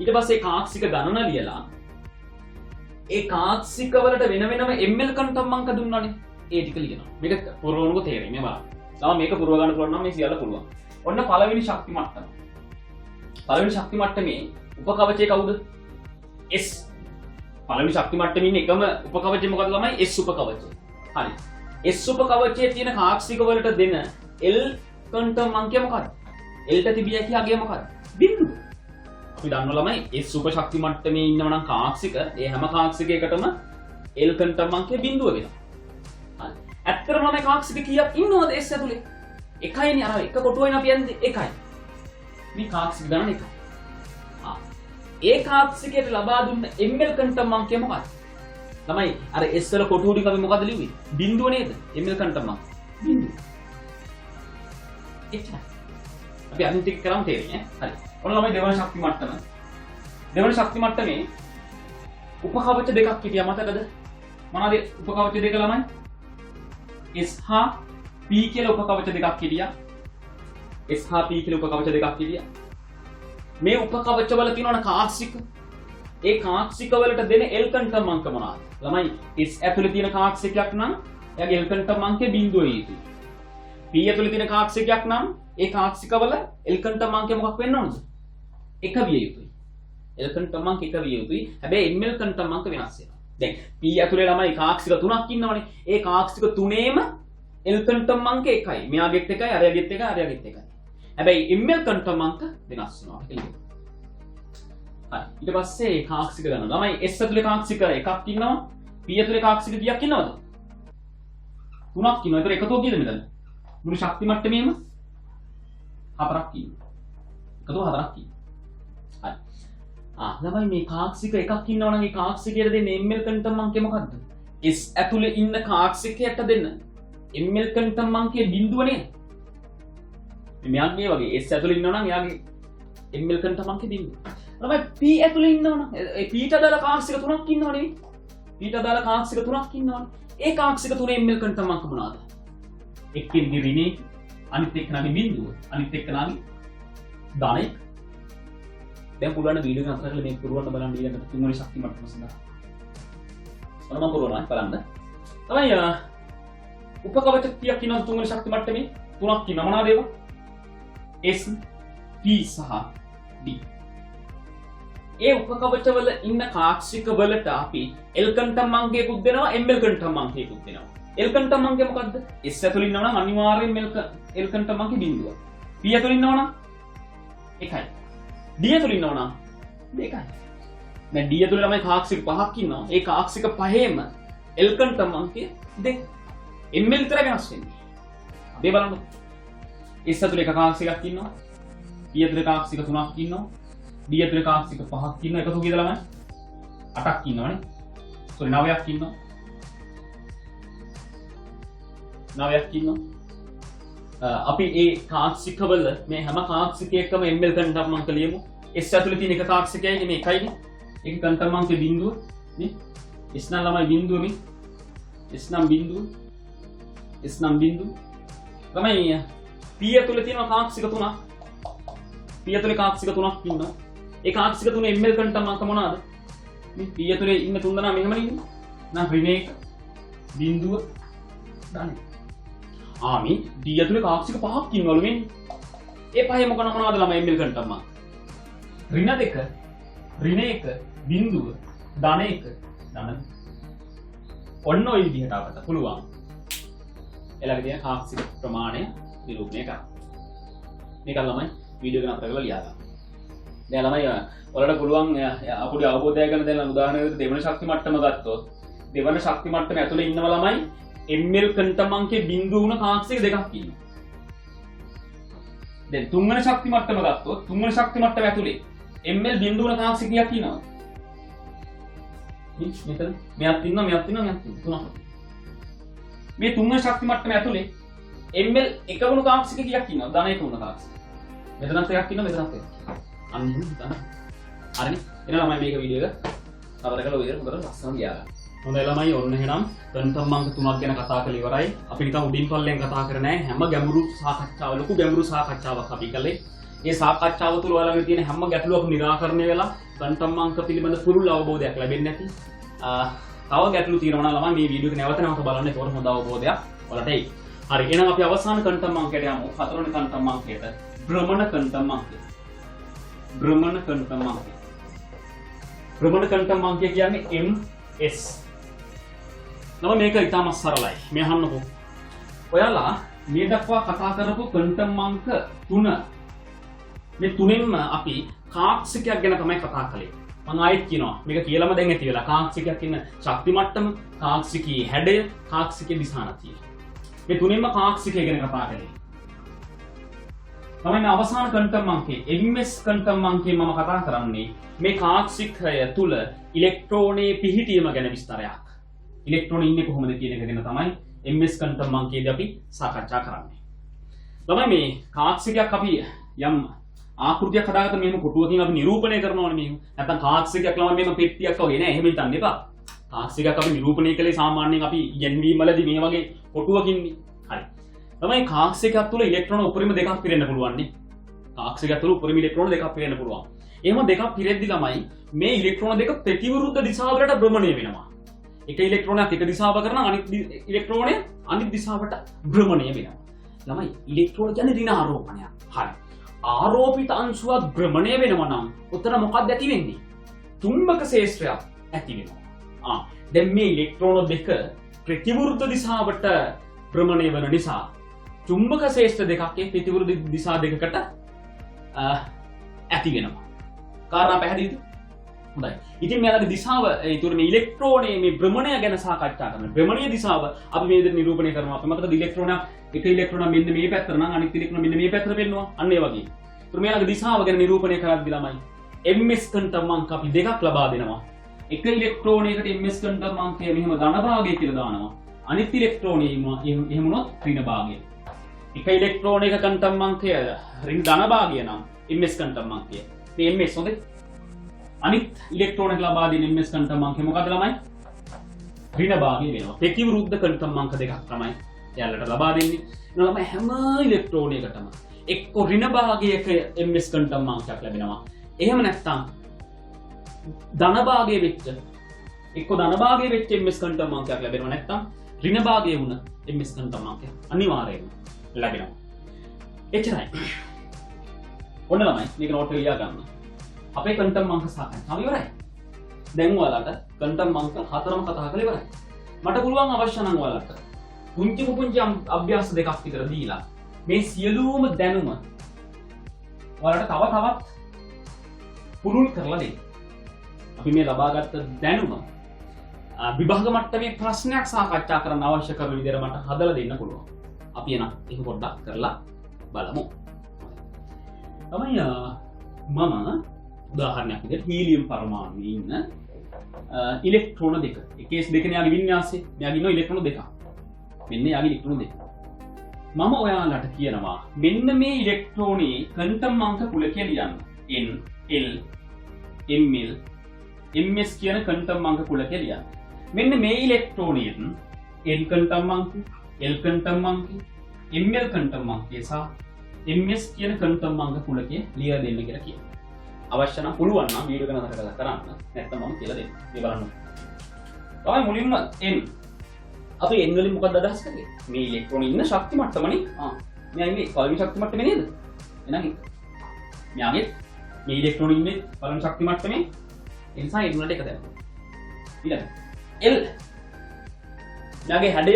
ඊට පස්සේ කාක්ෂික ගණන ලියලා ඒ කාක්ෂික වලට වෙන වෙනම ml කන්ටම් අංක දුන්නානේ. ඒ ටික ලියනවා. මේක පුරවනකො තේරෙයි මේ බලන්න. තම මේක පුරව ගන්න පුළුවන් නම් මේ සියල්ල පුළුවන්. ඔන්න පළවෙනි ශක්ති මට්ටම. පළවෙනි ශක්ති මට්ටමේ උපකවචය කවුද? S. පළවෙනි ශක්ති මට්ටමේ ඉන්න එකම උපකවචය මොකද්ද ළමයි? S උපකවචය. හරි. S උපකවචයේ තියෙන කාක්ෂික වලට දෙන L කන්ටම් අංකය මොකක්ද? L ට තිබිය හැකි අගය මොකක්ද? බිංදුව. අපි දන්නවා ළමයි S උපශක්ති මට්ටමේ ඉන්නව නම් කාක්ෂික ඒ හැම කාක්ෂිකයකටම L කන්ටම් අංකය බිංදුව වෙනවා. හරි. ඇත්තටම ළමයි කාක්ෂික කීයක් ඉන්නවද S ඇතුලේ? එකයිනේ. අර එක කොටුවයින් අපි යන්නේ එකයි. මේ කාක්ෂික ගණන එකයි. ඒ කාක්ෂිකයට ලබා දුන්න ml කන්ටම් අංකය මොකක්ද? ළමයි අර S වල කොටුව ටික අපි මොකද ලිව්වේ? බිංදුව නේද? ml කන්ටම් අංක. බිංදුව. එච්චරයි. අපි අනිත් ටික කරාම තේරෙන්නේ ඈ. හරි. ඔන්න ළමයි දෙවන ශක්ති මට්ටම. දෙවන ශක්ති මට්ටමේ උපකවච දෙකක් හිටියා මතකද? මොනවාද උපකවච දෙක ළමයි? S හා P කියලා උපකවච දෙකක් හිටියා. S හා P කියලා උපකවච දෙකක් හිටියා. මේ උපකවච වල තියෙනවනේ කාක්ෂික. ඒ කාක්ෂික වලට දෙන L කන්ටම් අංක මොනවාද? ළමයි S ඇතුලේ තියෙන කාක්ෂිකයක් නම් එයාගේ L කන්ටම් අංකය 0 යුතුයි. P ඇතුලේ තියෙන කාක්ෂිකයක් නම් ඒ කාක්ෂික වල L කන්ටම් අංකය මොකක් වෙන්න ඕනද? 1 විය යුතුයි. L කන්ටම් අංක 1 විය යුතුයි. හැබැයි ml කන්ටම් අංක වෙනස් වෙනවා. දැන් P ඇතුලේ ළමයි කාක්ෂික 3ක් ඉන්නවනේ. ඒ කාක්ෂික 3ේම L කන්ටම් අංක 1යි. මෙයාගෙත් 1යි, අරයාගෙත් 1යි, අරයාගෙත් 1යි. හැබැයි ml කන්ටම් අංක වෙනස් වෙනවා කියලා. හරි. ඊට පස්සේ කාක්ෂික ගණන. ළමයි S ඇතුලේ කාක්ෂික එකක් ඉන්නවා. P ඇතුලේ කාක්ෂික කීයක් ඉන්නවද? 3ක් ඉන්නවා. ඒතර එකතුව කීයද මෙතන? මුළු ශක්ති මට්ටමේම 4ක් ඉන්නවා. එකතුව 4ක් ඉන්නවා. හරි. ළමයි මේ කාක්ෂික එකක් ඉන්නවා නම් ඒ කාක්ෂිකයට දෙන්නේ ml කන්ටම් අංකය මොකද්ද? S ඇතුලේ ඉන්න කාක්ෂිකයට දෙන්න ml කන්ටම් අංකය බිඳුව නේද? මෙයාගේ මේ වගේ S ඇතුලේ ඉන්නවා නම් එයාගේ ml කන්ටම් අංකය බිඳුව. ළමයි P ඇතුලේ ඉන්නවා නම් ඒ P ට අදාළ කාක්ෂික තුනක් ඉන්නවනේ. P ට අදාළ කාක්ෂික තුනක් ඉන්නවනේ. ඒ කාක්ෂික තුනේ ml කන්ටම් අංක මොනවාද? එක්කෙනෙක්ගේ ඍණේ අනිත් එක්කෙනාගේ බිඳුව අනිත් එක්කෙනාගේ ධනය. දැන් පුළුවන් වීඩියෝ එක අතර කරලා මේක පුරවන්න බලන්න ඊළඟට තුන්වෙනි ශක්ති මට්ටම සඳහා. මම පුරවනවා බලන්න. තමයි උපකවච කීයක් ඉන්නවද තුන්වෙනි ශක්ති මට්ටමේ? තුනක් ඉන්නවා. මොනවාද ඒවා? S, P සහ D. ඒ උපකවච වල ඉන්න කාක්ෂික වලට අපි L කන්ටම් අංකයකුත් දෙනවා, ml කන්ටම් අංකයකුත් දෙනවා. L කන්ටම් අංකය මොකද්ද? S ඇතුළේ ඉන්නවා නම් අනිවාර්යෙන් L කන්ටම් අංකය බිඳුව. P ඇතුළේ ඉන්නවා නම් 1යි. D ඇතුළේ ඉන්නවා නම් 2යි. දැන් D ඇතුළේ ළමයි කාක්ෂික 5ක් ඉන්නවා. ඒ කාක්ෂික 5ෙම L කන්ටම් අංකය 2. ml විතර වෙනස් වෙන්නේ. අපි බලමු. S ඇතුළේ එක කාක්ෂිකයක් ඉන්නවා. P ඇතුළේ කාක්ෂික 3ක් ඉන්නවා. D ඇතුළේ කාක්ෂික 5ක් ඉන්නවා. එකතු කීයද ළමයි? 8ක් ඉන්නවනේ. සෝරි 9ක් ඉන්නවා. 9ක් ඉන්නවා. අපි ඒ කාක්ෂිකවල මේ හැම කාක්ෂිකයකම ml කන්ටම් අංක ලියමු. S ඇතුලේ තියෙන එක කාක්ෂිකයයි මේ එකයිනේ. ඒක කන්ටම් අංකේ බිඳුව නේ. S නම් ළමයි බිඳුව මේ. S නම් බිඳුව. S නම් බිඳුව. ළමයි P ඇතුලේ තියෙන කාක්ෂික තුනක්. P ඇතුලේ කාක්ෂික තුනක් ඉන්නවා. ඒ කාක්ෂික තුනේ ml කන්ටම් අංක මොනවාද? මේ P ඇතුලේ ඉන්න තුන් දෙනා මෙහෙම නේ. නම් ඍණ 1 බිඳුව ධන. ආමි D ඇතුලේ කාක්ෂික 5ක් ඉන්නවලු මේ. ඒ පහේ මොනවද ළමයි ml කන්ටම් අංක? ඍණ 2 ඍණ 1 බිඳුව ධන 1 ධන. ඔන්න ඔය විදිහට අපට පුළුවන් එළඟ තියෙන කාක්ෂික ප්‍රමාණය නිරූපණය කරන්න. මේක ළමයි වීඩියෝ එක නතර කරලා ලියා ගන්න. දැන් ළමයි ඔයාලට පුළුවන් අපුඩි අවබෝධය ගන්න දැන් උදාහරණයකට දෙවන ශක්ති මට්ටම ගත්තොත් දෙවන ශක්ති මට්ටම ඇතුලේ ඉන්නව ළමයි ml කන්ටම් අංකයේ බිඳුව වුණ කාක්ෂික දෙකක් ඉන්නවා. දැන් තුන්වෙනි ශක්ති මට්ටම ගත්තොත් තුන්වෙනි ශක්ති මට්ටම ඇතුලේ ml බිඳුව වුණ කාක්ෂික කීයක් ඉන්නවද? මෙතන මෙයක් ඉන්නවා මෙයක් ඉන්නවා මෙයක් ඉන්නවා තුනක්. මේ තුන්වෙනි ශක්ති මට්ටම ඇතුලේ ml එක වුණ කාක්ෂික කීයක් ඉන්නවද? ධන එක වුණ කාක්ෂික. මෙතනත් එකක් ඉන්නවා මෙතනත් එකක්. අන්න හිතන්න. හරිනේ. එන ළමයි මේක වීඩියෝ එක නතර කරලා ඔය විදිහට හොඳට ලස්සන ලියා ගන්න. හොඳයි ළමයි ඔන්න එහෙනම් කන්ටම් අංක 3ක් ගැන කතා කරලා ඉවරයි. අපි නිකන් උඩින් පල්ලෙන් කතා කරන්නේ නැහැ. හැම ගැඹුරු සාකච්ඡාව ලොකු ගැඹුරු සාකච්ඡාවක් අපි කළේ. ඒ සාකච්ඡාව තුළ ඔයාලගේ තියෙන හැම ගැටලුවක්ම निराකරණය වෙලා කන්ටම් අංක පිළිබඳ පුළුල් අවබෝධයක් ලැබෙන්නේ නැති. තව ගැටලු තියෙනවා නම් ළමයි මේ වීඩියෝ එක නැවත නැවත බලන්න. ඒක හොඳ අවබෝධයක් ඔයාලට එයි. හරි එහෙනම් අපි අවසාන කන්ටම් අංකයට යමු. හතරවෙනි කන්ටම් අංකයට භ්‍රමණ කන්ටම් අංකය. භ්‍රමණ කන්ටම් අංකය. භ්‍රමණ කන්ටම් අංකය කියන්නේ MS. නම මේක ඉතාමත් සරලයි. මේ අහන්නකෝ. ඔයාලා මේ දක්වා කතා කරපු කන්ටම් අංක 3 මේ තුනෙන්ම අපි කාක්ෂිකයක් ගැන තමයි කතා කළේ. මම ආයෙත් කියනවා මේක කියලාම දැන් ඇති වෙලා කාක්ෂිකයක් ඉන්න ශක්ති මට්ටම, කාක්ෂිකී හැඩය, කාක්ෂිකේ දිශානතිය. මේ තුනෙන්ම කාක්ෂිකය ගැන කතා කළේ. තමයි අවසාන කන්ටම් අංකයේ MS කන්ටම් අංකයේ මම කතා කරන්නේ මේ කාක්ෂිකය තුල ඉලෙක්ට්‍රෝනයේ පිහිටීම ගැන විස්තරයක්. ඉලෙක්ට්‍රෝන ඉන්නේ කොහොමද කියන එක ගැන තමයි MS කන්ටම් අංකයේදී අපි සාකච්ඡා කරන්නේ. ළමයි මේ කාක්ෂිකයක් අපි යම් ආකෘතියක් හදාගත්ත මෙහෙම කොටුවකින් අපි නිරූපණය කරනවානේ මේක. නැත්නම් කාක්ෂිකයක් ළමයි මෙහෙම පෙට්ටියක් වගේ නෑ. එහෙම හිතන්න එපා. කාක්ෂිකයක් අපි නිරූපණය කළේ සාමාන්‍යයෙන් අපි ඉගෙනීම් වලදී මේ වගේ කොටුවකින්නේ. හරි. තමයි කාක්ෂිකයක් තුළ ඉලෙක්ට්‍රෝන උපරිම දෙකක් පිරෙන්න පුළුවන් නේ. කාක්ෂිකයක් තුළ උපරිම ඉලෙක්ට්‍රෝන දෙකක් පිරෙන්න පුළුවන්. එහෙම දෙකක් පිරෙද්දි ළමයි මේ ඉලෙක්ට්‍රෝන දෙක ප්‍රතිවිරුද්ධ දිශාවලට භ්‍රමණය වෙනවා. එක ඉලෙක්ට්‍රෝනයක් එක දිශාවක කරන අනිත් ඉලෙක්ට්‍රෝනය අනිත් දිශාවට භ්‍රමණය වෙනවා. ළමයි ඉලෙක්ට්‍රෝන කියන්නේ ඍණ ආරෝපණයක්. හරි. ආරෝපිත අංශුවක් භ්‍රමණය වෙනවා නම් උතන මොකක්ද ඇති වෙන්නේ? චුම්බක ක්ෂේත්‍රයක් ඇති වෙනවා. දැන් මේ ඉලෙක්ට්‍රෝන දෙක ප්‍රතිවිරුද්ධ දිශාවට භ්‍රමණය වෙන නිසා චුම්බක ක්ෂේත්‍ර දෙකක් ඒ ප්‍රතිවිරුද්ධ දිශා දෙකකට ඇති වෙනවා. කාරණා පැහැදිලිද? හොඳයි. ඉතින් මෙයාලගේ දිශාව ඒ තුර මේ ඉලෙක්ට්‍රෝනයේ මේ භ්‍රමණය ගැන සාකච්ඡා කරනවා. භ්‍රමණීය දිශාව අපි මේ විදිහට නිරූපණය කරනවා. අපි මතකද ඉලෙක්ට්‍රෝනයක් එක ඉලෙක්ට්‍රෝනයක් මෙන්න මේ පැත්තට නම් අනිත් ඉලෙක්ට්‍රෝන මෙන්න මේ පැත්තට පෙන්නනවා. අන්න ඒ වගේ. ඒතර මෙයාලගේ දිශාව ගැන නිරූපණය කරද්දී ළමයි ms ක්වන්ටම් අංක අපි දෙකක් ලබා දෙනවා. එක ඉලෙක්ට්‍රෝනයකට ms ක්වන්ටම් අංකය මෙහෙම ධන භාගය කියලා දානවා. අනිත් ඉලෙක්ට්‍රෝනයේ එහෙම වුණොත් ඍණ භාගය. එක ඉලෙක්ට්‍රෝනයක ක්වන්ටම් අංකය ඍණ ධන භාගය නම් ms ක්වන්ටම් අංකය. මේ ms හොඳේ. අනිත් ඉලෙක්ට්‍රෝනයක ලබා දෙන ms ක්වන්ටම් අංකය මොකද ළමයි? ඍණ භාගය වෙනවා. ප්‍රතිවිරුද්ධ ක්වන්ටම් අංක දෙකක් තමයි එයාලට ලබා දෙන්නේ. එහෙනම් ළමයි හැම ඉලෙක්ට්‍රෝනයකටම එක්ක ඍණ භාගයක ms ක්වන්ටම් අංකයක් ලැබෙනවා. එහෙම නැත්නම් ධන භාගයේ වෙච්ච එක්ක ධන භාගයේ වෙච්ච ms ක්වන්ටම් අංකයක් ලැබෙනවා. නැත්නම් ඍණ භාගයේ වුණ ms ක්වන්ටම් අංකයක් අනිවාර්යයෙන්ම ලැබෙනවා. එච්චරයි. ඔන්න ළමයි මේක නෝට් එක ලියා ගන්න. අපේ ක්වන්ටම් අංක සාකච්ඡාව ඉවරයි. දැන් ඔයාලට ක්වන්ටම් අංක හතරම කතා කරලා ඉවරයි. මට පුළුවන් අවශ්‍ය නම් ඔයාලට පුංචි අභ්‍යාස දෙකක් විතර දීලා මේ සියලුම දැනුම ඔයාලට තවත් පුරුල් කරලා දෙන්න. අපි මේ ලබාගත් දැනුම විභාග මට්ටමේ ප්‍රශ්නයක් සාකච්ඡා කරන්න අවශ්‍ය කරන විදිහට මට හදලා දෙන්න පුළුවන්. අපි එන ඒක පොඩ්ඩක් කරලා බලමු. තමයි මම උදාහරණයක් විදිහට හීලියම් පරමාණුවේ ඉන්න ඉලෙක්ට්‍රෝන දෙක. ඒ කේස් දෙකනේ යාගේ වින්‍යාසය. මෙයාගේ ඉන්න ඉලෙක්ට්‍රෝන දෙකක්. මෙන්න යාගේ ඉලෙක්ට්‍රෝන දෙක. මම ඔයාලට කියනවා මෙන්න මේ ඉලෙක්ට්‍රෝනයේ ක්වන්ටම් අංක කුලකය ලියන්න. n l ml ms කියන ක්වන්ටම් අංක කුලකය ලියන්න. මෙන්න මේ ඉලෙක්ට්‍රෝනයෙන් n ක්වන්ටම් අංක, l ක්වන්ටම් අංක, ml ක්වන්ටම් අංකය සහ ms කියන ක්වන්ටම් අංක කුලකය ලියලා දෙන්න කියලා කියනවා. අවශ්‍ය නම් පුළුවන් නම් වීඩියෝ එක නතර කරලා කරන්න. නැත්නම් මම කියලා දෙන්න. මේ බලන්න. තමයි මුලින්ම n. අපි n වලින් මොකක්ද අදහස් කරන්නේ? මේ ඉලෙක්ට්‍රෝන ඉන්න ශක්ති මට්ටමනේ. මෙයා ඉන්නේ පළවෙනි ශක්ති මට්ටමේ නේද? එහෙනම් මෙයාගේ මේ ඉලෙක්ට්‍රෝන ඉන්නේ පළවෙනි ශක්ති මට්ටමේ. ඒ නිසා n වලට එක දැම්මා. ඊළඟ l. මෙයාගේ හැඩය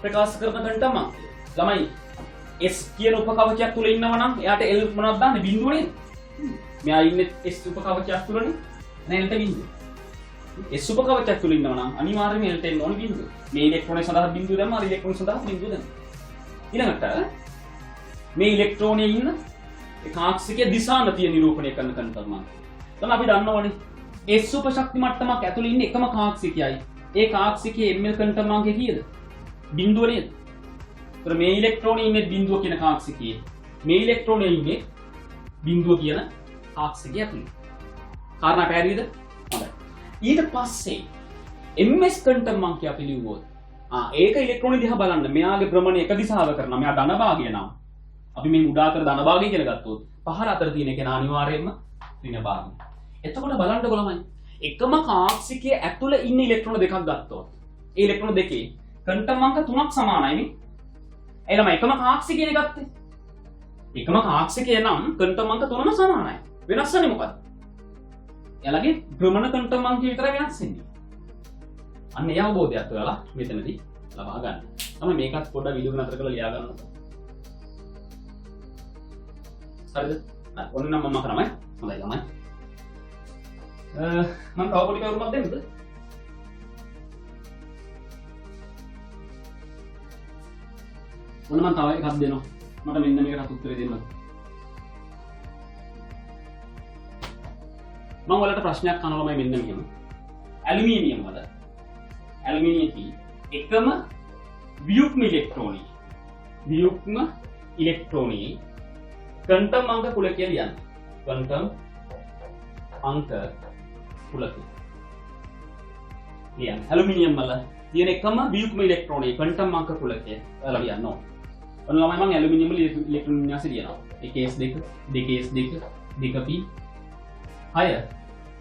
ප්‍රකාශ කරන ක්වන්ටම් අංකය. ළමයි s කියන උපකවචයක් තුල ඉන්නවා නම් එයාට l මොනවද දාන්නේ? බිඳුව නේද? මෙයා ඉන්නේ S උපකවචයක් තුලනේ. නේද බිඳුව. S උපකවචයක් තුල ඉන්නවා නම් අනිවාර්යයෙන්ම L ට එන්න ඕනේ බිඳුව. මේ ඉලෙක්ට්‍රෝනය සඳහා බිඳුව දැම්මම අර ඉලෙක්ට්‍රෝන සඳහා බිඳුව දැම්මා. ඊළඟට මේ ඉලෙක්ට්‍රෝනයේ ඉන්න ඒ කාක්ෂිකයේ දිශානතිය නිරූපණය කරන ක්වන්ටම් අංක. තමයි අපි දන්නවනේ S උපශක්ති මට්ටමක් ඇතුළේ ඉන්න එකම කාක්ෂිකයයි. ඒ කාක්ෂිකයේ ml ක්වන්ටම් අංකය කීයද? බිඳුව නේද? ඒතර මේ ඉලෙක්ට්‍රෝනයේ ඉන්නේ බිඳුව කියන කාක්ෂිකයේ. මේ ඉලෙක්ට්‍රෝනයේ ඉන්නේ බිඳුව කියන කාක්ෂිකය ඇතුළේ. කාරණා පැහැදිලිද? හොඳයි. ඊට පස්සේ ms ක්වන්ටම් අංකය අපි ලියුවොත් ඒක ඉලෙක්ට්‍රෝන දිහා බලන්න. මෙයාගේ භ්‍රමණය එක දිශාව කරනවා. මෙයා ධන භාගය නම් අපි මේ උඩාකර ධන භාගය කියලා ගත්තොත් පහර අතර තියෙන එක අනිවාර්යයෙන්ම ඍණ භාගය. එතකොට බලන්නකො ළමයි. එකම කාක්ෂිකයේ ඇතුළේ ඉන්න ඉලෙක්ට්‍රෝන දෙකක් ගත්තොත් ඒ ඉලෙක්ට්‍රෝන දෙකේ ක්වන්ටම් අංක 3ක් සමානයි නේ. ඒ ළමයි එකම කාක්ෂිකයනේ ගත්තේ. එකම කාක්ෂිකය නම් ක්වන්ටම් අංක 3ම සමානයි. වෙනස් වෙන්නේ මොකක්ද? එයාලගේ භ්‍රමණ ක්වන්ටම් අංකය විතරයි වෙනස් වෙන්නේ. අන්න ඒ අවබෝධයත් ඔයාලා මෙතනදී ලබා ගන්න. තමයි මේකත් පොඩ්ඩක් වීඩියෝ එක නතර කරලා ලියා ගන්න. හරිද? ඔන්න නම් මම කරමයි. හොඳයි ළමයි. මම තව පොඩි කරුණක් දෙන්නද? ඔන්න මම තව එකක් දෙනවා. මට මෙන්න මේකට උත්තරේ දෙන්න. මම ඔයාලට ප්‍රශ්නයක් අහනවා ළමයි මෙන්න මෙහෙම. ඇලුමිනියම් වල ඇලුමිනියම් එකම වියුක්ම ඉලෙක්ට්‍රෝනී ක්වන්ටම් අංක කුලකය ලියන්න. ක්වන්ටම් අංක කුලකය ලියන්න. ඇලුමිනියම් වල තියෙන එකම වියුක්ම ඉලෙක්ට්‍රෝනී ක්වන්ටම් අංක කුලකය ඔයාලා ලියන්න ඕන. ඔන්න ළමයි මම ඇලුමිනියම් වල ඉලෙක්ට්‍රෝන වින්‍යාසය ලියනවා. 1s2 2s2 2p 6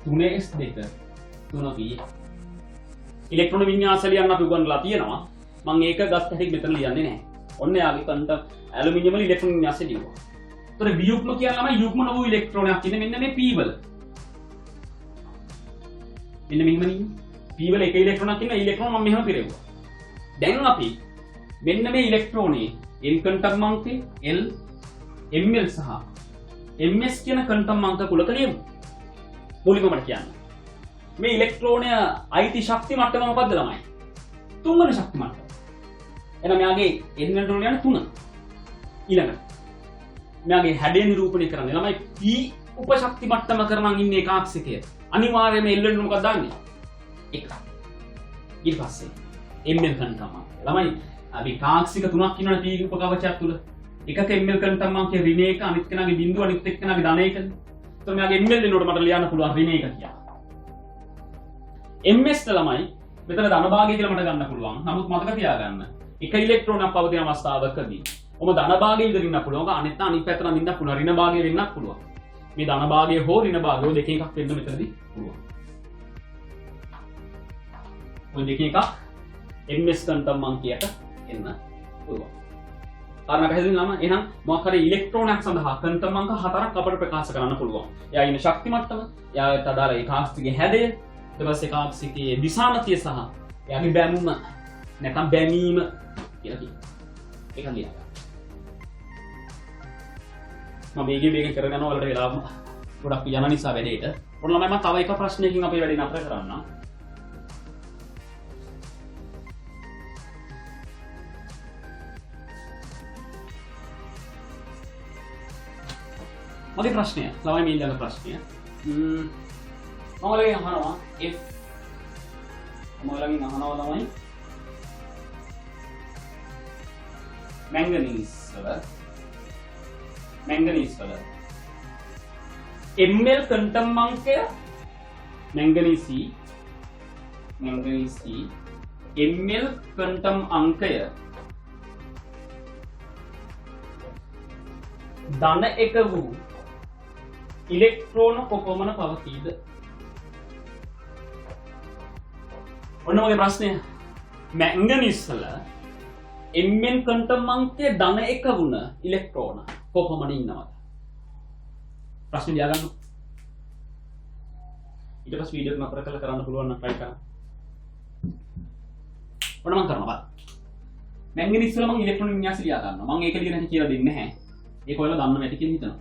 3s2 3p ඉලෙක්ට්‍රෝන වින්‍යාසය ලියන්න අපි උගන්වලා තියෙනවා. මම ඒක ගත්ත හැටි මෙතන ලියන්නේ නැහැ. ඔන්න යාගේ ක්වන්ටම් ඇලුමිනියම් වල ඉලෙක්ට්‍රෝන වින්‍යාසය ලියුවා. ඒතර වියුක්ම කියනවා නම් යුග්ම නොවූ ඉලෙක්ට්‍රෝනයක් ඉන්නේ මෙන්න මේ p වල. මෙන්න මෙහෙමනේ. p වල එක ඉලෙක්ට්‍රෝනයක් ඉන්න ඉලෙක්ට්‍රෝන මම මෙහෙම පිරෙව්වා. දැන් අපි මෙන්න මේ ඉලෙක්ට්‍රෝනේ n ක්වන්ටම් අංකේ l ml සහ ms කියන ක්වන්ටම් අංක කුලක ලියමු. මුලින්ම මට කියන්න. මේ ඉලෙක්ට්‍රෝනය අයිති ශක්ති මට්ටම මොකද්ද ළමයි? තුන්වෙනි ශක්ති මට්ටම. එහෙනම් මෙයාගේ n ඉලෙක්ට්‍රෝන යන 3. ඊළඟට මෙයාගේ හැඩය නිරූපණය කරන්නේ ළමයි p උපශක්ති මට්ටම කරනන් ඉන්නේ ඒකාක්ෂිකය. අනිවාර්යයෙන්ම L වෙනුවට මොකක්ද දාන්නේ? 1. ඊට පස්සේ ml කන්ටම්මාංක. ළමයි අපි ඒකාක්ෂික තුනක් ඉන්නවනේ P උපකවචයක් තුල. එකක ml කන්ටම්මාංකය ඍණ 1 අනිත් කෙනාගේ බිඳුව අනිත් එක්කෙනාගේ ධන 1. එතකොට මෙයාගේ ml වෙනුවට මට ලියන්න පුළුවන් ඍණ 1 කියලා. ms ට ළමයි මෙතන ධන භාගය කියලා මට ගන්න පුළුවන්. නමුත් මතක තියාගන්න එක ඉලෙක්ට්‍රෝනයක් පවතින අවස්ථාවකදී ඔබ ධන භාගයේ ඉඳලා ඉන්න පුළුවන්. අනිත් අනිත් පැත්තට ඉන්න පුළුවන්. ඍණ භාගයේ වෙන්නත් පුළුවන්. මේ ධන භාගය හෝ ඍණ භාගය ඔය දෙකෙන් එකක් වෙන්න මෙතනදී පුළුවන්. ඔය දෙකෙන් එකක් ms කන්ටම්මාංකයට එන්න පුළුවන්. කාරණා පැහැදිලි නම එහෙනම් මොකක් හරි ඉලෙක්ට්‍රෝනයක් සඳහා කන්ටම්මාංක 4ක් අපට ප්‍රකාශ කරන්න පුළුවන්. එයා ඉන්න ශක්ති මට්ටම, එයාට අදාළ ඒකාක්ෂිකයේ හැඩය, ඊට පස්සේ ඒකාක්ෂිකයේ දිශානතිය සහ එයාගේ බැමුම නැත්නම් බැමීම කියලා කියනවා. ඒක ලියන්න. මම මේකේ කරගෙන යනවා වලට වෙලාව ගොඩක් යන නිසා වැඩේට. ඔන්න ළමයි මම තව එක ප්‍රශ්නයකින් අපේ වැඩේ නතර කරන්නම්. මගේ ප්‍රශ්නය ළමයි මේ ඊළඟ ප්‍රශ්නය. මම ඔයාලගෙන් අහනවා if මම ඔයාලගෙන් අහනවා ළමයි manganese වල ml කන්ටම්මාංකය manganese ml කන්ටම් අංකය ධන එක වූ ඉලෙක්ට්‍රෝන කොපමණ පවතීද? ඔන්න මගේ ප්‍රශ්නය. manganese වල mn කන්ටම්මාංකය ධන එක වුණ ඉලෙක්ට්‍රෝන කොපමණ ඉන්නවද? ප්‍රශ්නේ ලියාගන්න. ඊට පස්සේ වීඩියෝ එක නතර කරලා කරන්න පුළුවන් නම් try කරන්න. ඔන්න මම කරනවා. manganese වල මම ඉලෙක්ට්‍රෝන වින්‍යාසය ලියා ගන්නවා. මම ඒක ලියන්න හැටි කියලා දෙන්නේ නැහැ. ඒක ඔයාලා දන්නව ඇති කියලා හිතනවා.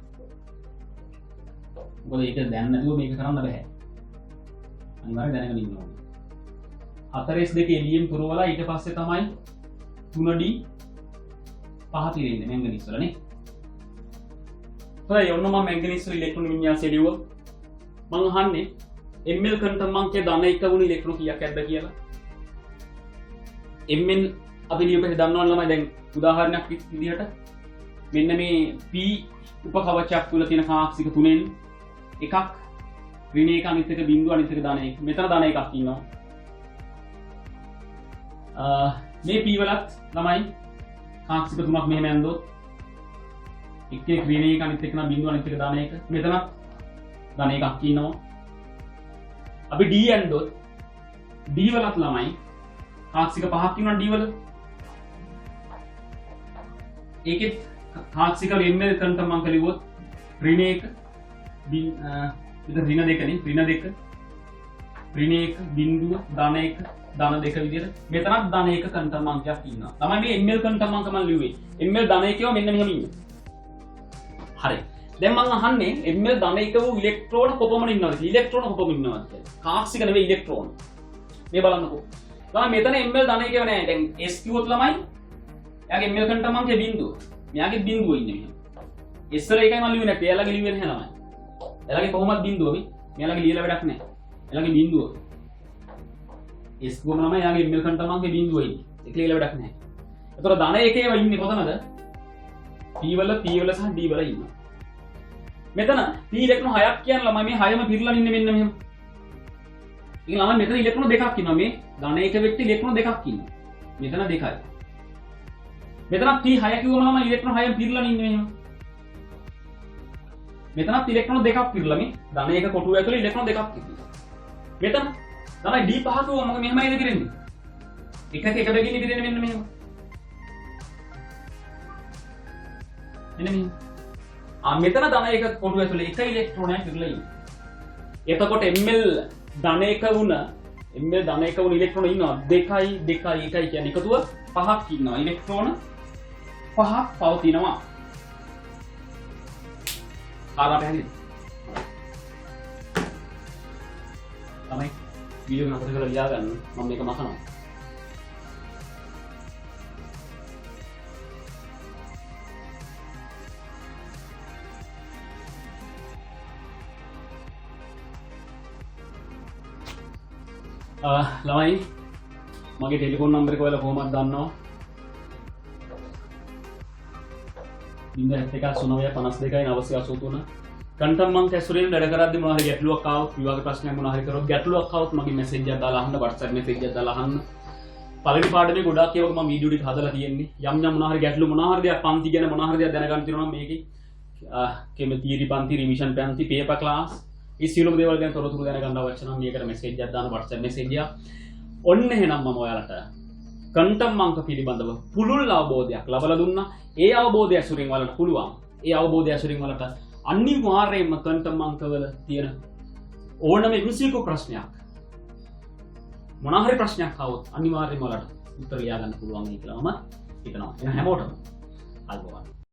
මොකද ඒක දැන නැතුව මේක කරන්න බෑ. අනිවාර්යෙන් දැනගෙන ඉන්න ඕනේ. 4s2 එළියෙන් පුරවලා ඊට පස්සේ තමයි 3d පහ තිරෙන්නේ manganese වල නේ. හොඳයි ඔන්න මම manganese වල ඉලෙක්ට්‍රෝන වින්‍යාසය ලියුවා. මම අහන්නේ ml කන්ටම්මාංකය ධන එක වුණ ඉලෙක්ට්‍රෝන කීයක් ඇද්ද කියලා. mn අපි ලියපෙ දන්නවනේ ළමයි දැන් උදාහරණයක් විදිහට මෙන්න මේ P උපකවචයක් තුල තියෙන කාක්ෂික තුනෙන් එකක් ඍණ 1 අනිත් එක බිංදුව අනිත් එක ධන 1. මෙතන ධන එකක් ඉන්නවා. මේ P වලත් ළමයි කාක්ෂික තුනක් මෙහෙම ඇන්දොත් එකේ ඍණ 1 අනිත් එක නම් බිංදුව අනිත් එක ධන 1. මෙතන ධන එකක් ඉන්නවා. අපි D ඇන්දොත් D වලත් ළමයි කාක්ෂික පහක් ඉන්නවා D වල. ඒකෙත් කාක්ෂික ml කන්ටම්මාංක ලිව්වොත් ඍණ 1 ඍණ 2 නේ ඍණ 2 ඍණ 1 බිංදුව ධන 1 ධන 2 විදිහට මෙතනත් ධන 1 කන්ටම්මාංකයක් ඉන්නවා. තමයි මේ ml කන්ටම්මාංක මම ලිව්වේ. ml ධන 1 මෙන්න මෙහෙම ඉන්නේ. හරි. දැන් මම අහන්නේ ml ධන 1 වූ ඉලෙක්ට්‍රෝන කොපමණ ඉන්නවද? ඉලෙක්ට්‍රෝන කොපමණ ඉන්නවද කියලා. කාක්ෂික නෙවෙයි ඉලෙක්ට්‍රෝන. මේ බලන්නකෝ. තමයි මෙතන ml ධන 1 නෑ. දැන් s කිව්වොත් ළමයි එයාගේ ml කන්ටම්මාංකයේ බිංදුව. මෙයාගේ බිංදුව ඉන්නේ මෙහෙම. s වල එකයි මම ලිව්වේ නැත්තේ. එයාලගේ ලිව්වේ නැහැ ළමයි. එයාලගේ කොහොමද බිංදුව මේ? මෙයාලගේ ලියලා වැඩක් නැහැ. එයාලගේ බිංදුව. s ගොම ළමයි එයාගේ ml කන්ටම්මාංකයේ බිංදුව ඉන්නේ. ඒක ලියලා වැඩක් නැහැ. ඒතර ධන එකේව ඉන්නේ කොතනද? p වල සහ d වල ඉන්නවා. මෙතන p ඉලෙක්ට්‍රෝන 6ක් කියන ළමයි මේ 6ම පිරලා ඉන්නේ මෙන්න මෙහෙම. ඉතින් ළමයි මෙතන ඉලෙක්ට්‍රෝන දෙකක් ඉන්නවා. මේ ධන එක වෙච්ච ඉලෙක්ට්‍රෝන දෙකක් ඉන්නවා. මෙතන දෙකයි. මෙතන p 6 කිව්වම ළමයි ඉලෙක්ට්‍රෝන 6ම පිරලා ඉන්නේ මෙහෙම. මෙතනත් ඉලෙක්ට්‍රෝන දෙකක් පිරලා මේ ධන එක කොටුව ඇතුලේ ඉලෙක්ට්‍රෝන දෙකක් තිබෙනවා. මෙතන තමයි d5 කිව්වම මම මෙහෙමයි නේද කරන්නේ. එකක එක දෙකින් ඉදිරියට මෙන්න මෙහෙම. මෙන්න මෙහෙම. මෙතන ධන එක කොටුව ඇතුලේ එක ඉලෙක්ට්‍රෝනයක් පිරලා ඉන්නේ. එතකොට ml ධන එක වුණ ඉලෙක්ට්‍රෝන ඉන්නවා 2 2 1 කියන්නේ එකතුව 5ක් ඉන්නවා. ඉලෙක්ට්‍රෝන 5ක් පවතිනවා. කාරණා පැහැදිලිද? තමයි වීඩියෝ එක නතර කරලා ලියා ගන්න. මම මේක මකනවා. ළමයි මගේ ටෙලිෆෝන් නම්බර් එක ඔයාලා කොහොමද දන්නව? 071 කන්ටම් මං කැසුරෙන් වැඩ කරද්දී මොනවා හරි ගැටලුවක් ආවොත් විවාහ ප්‍රශ්නයක් මොනවා හරි කරොත් ගැටලුවක් ආවොත් මගේ මැසේජ් එකක් දාලා අහන්න WhatsApp මැසේජ් එකක් දාලා අහන්න. පළවෙනි පාඩමේ ගොඩාක් ඒවා මම වීඩියෝ ටික හදලා තියෙන්නේ. යම් මොනවා හරි ගැටලු මොනවා හරි දෙයක් පන්ති ගැන මොනවා හරි දෙයක් දැනගන්න තියෙනවා නම් මේකේ කෙමෙතිරි පන්ති රිවිෂන් පන්ති පේපර් ක්ලාස් ඒ සියලුම දේවල් ගැන තොරතුරු දැනගන්න අවශ්‍ය නම් මේකට මැසේජ් එකක් දාන්න WhatsApp මැසේජ් එක. ඔන්න එහෙනම් මම ඔයාලට කන්ටම් අංක පිළිබඳව පුළුල් අවබෝධයක් ලබා දුන්නා. ඒ අවබෝධය ඇසුරින් වලට පුළුවන්. ඒ අවබෝධය ඇසුරින් වලට අනිවාර්යයෙන්ම කන්ටම් අංකවල තියෙන ඕනම MCQ ප්‍රශ්නයක් මොනවා හරි ප්‍රශ්නයක් આવොත් අනිවාර්යයෙන්ම වලට උත්තර ලියා ගන්න පුළුවන් කියලා මම හිතනවා. එහෙනම් හැමෝටම අල්පවත්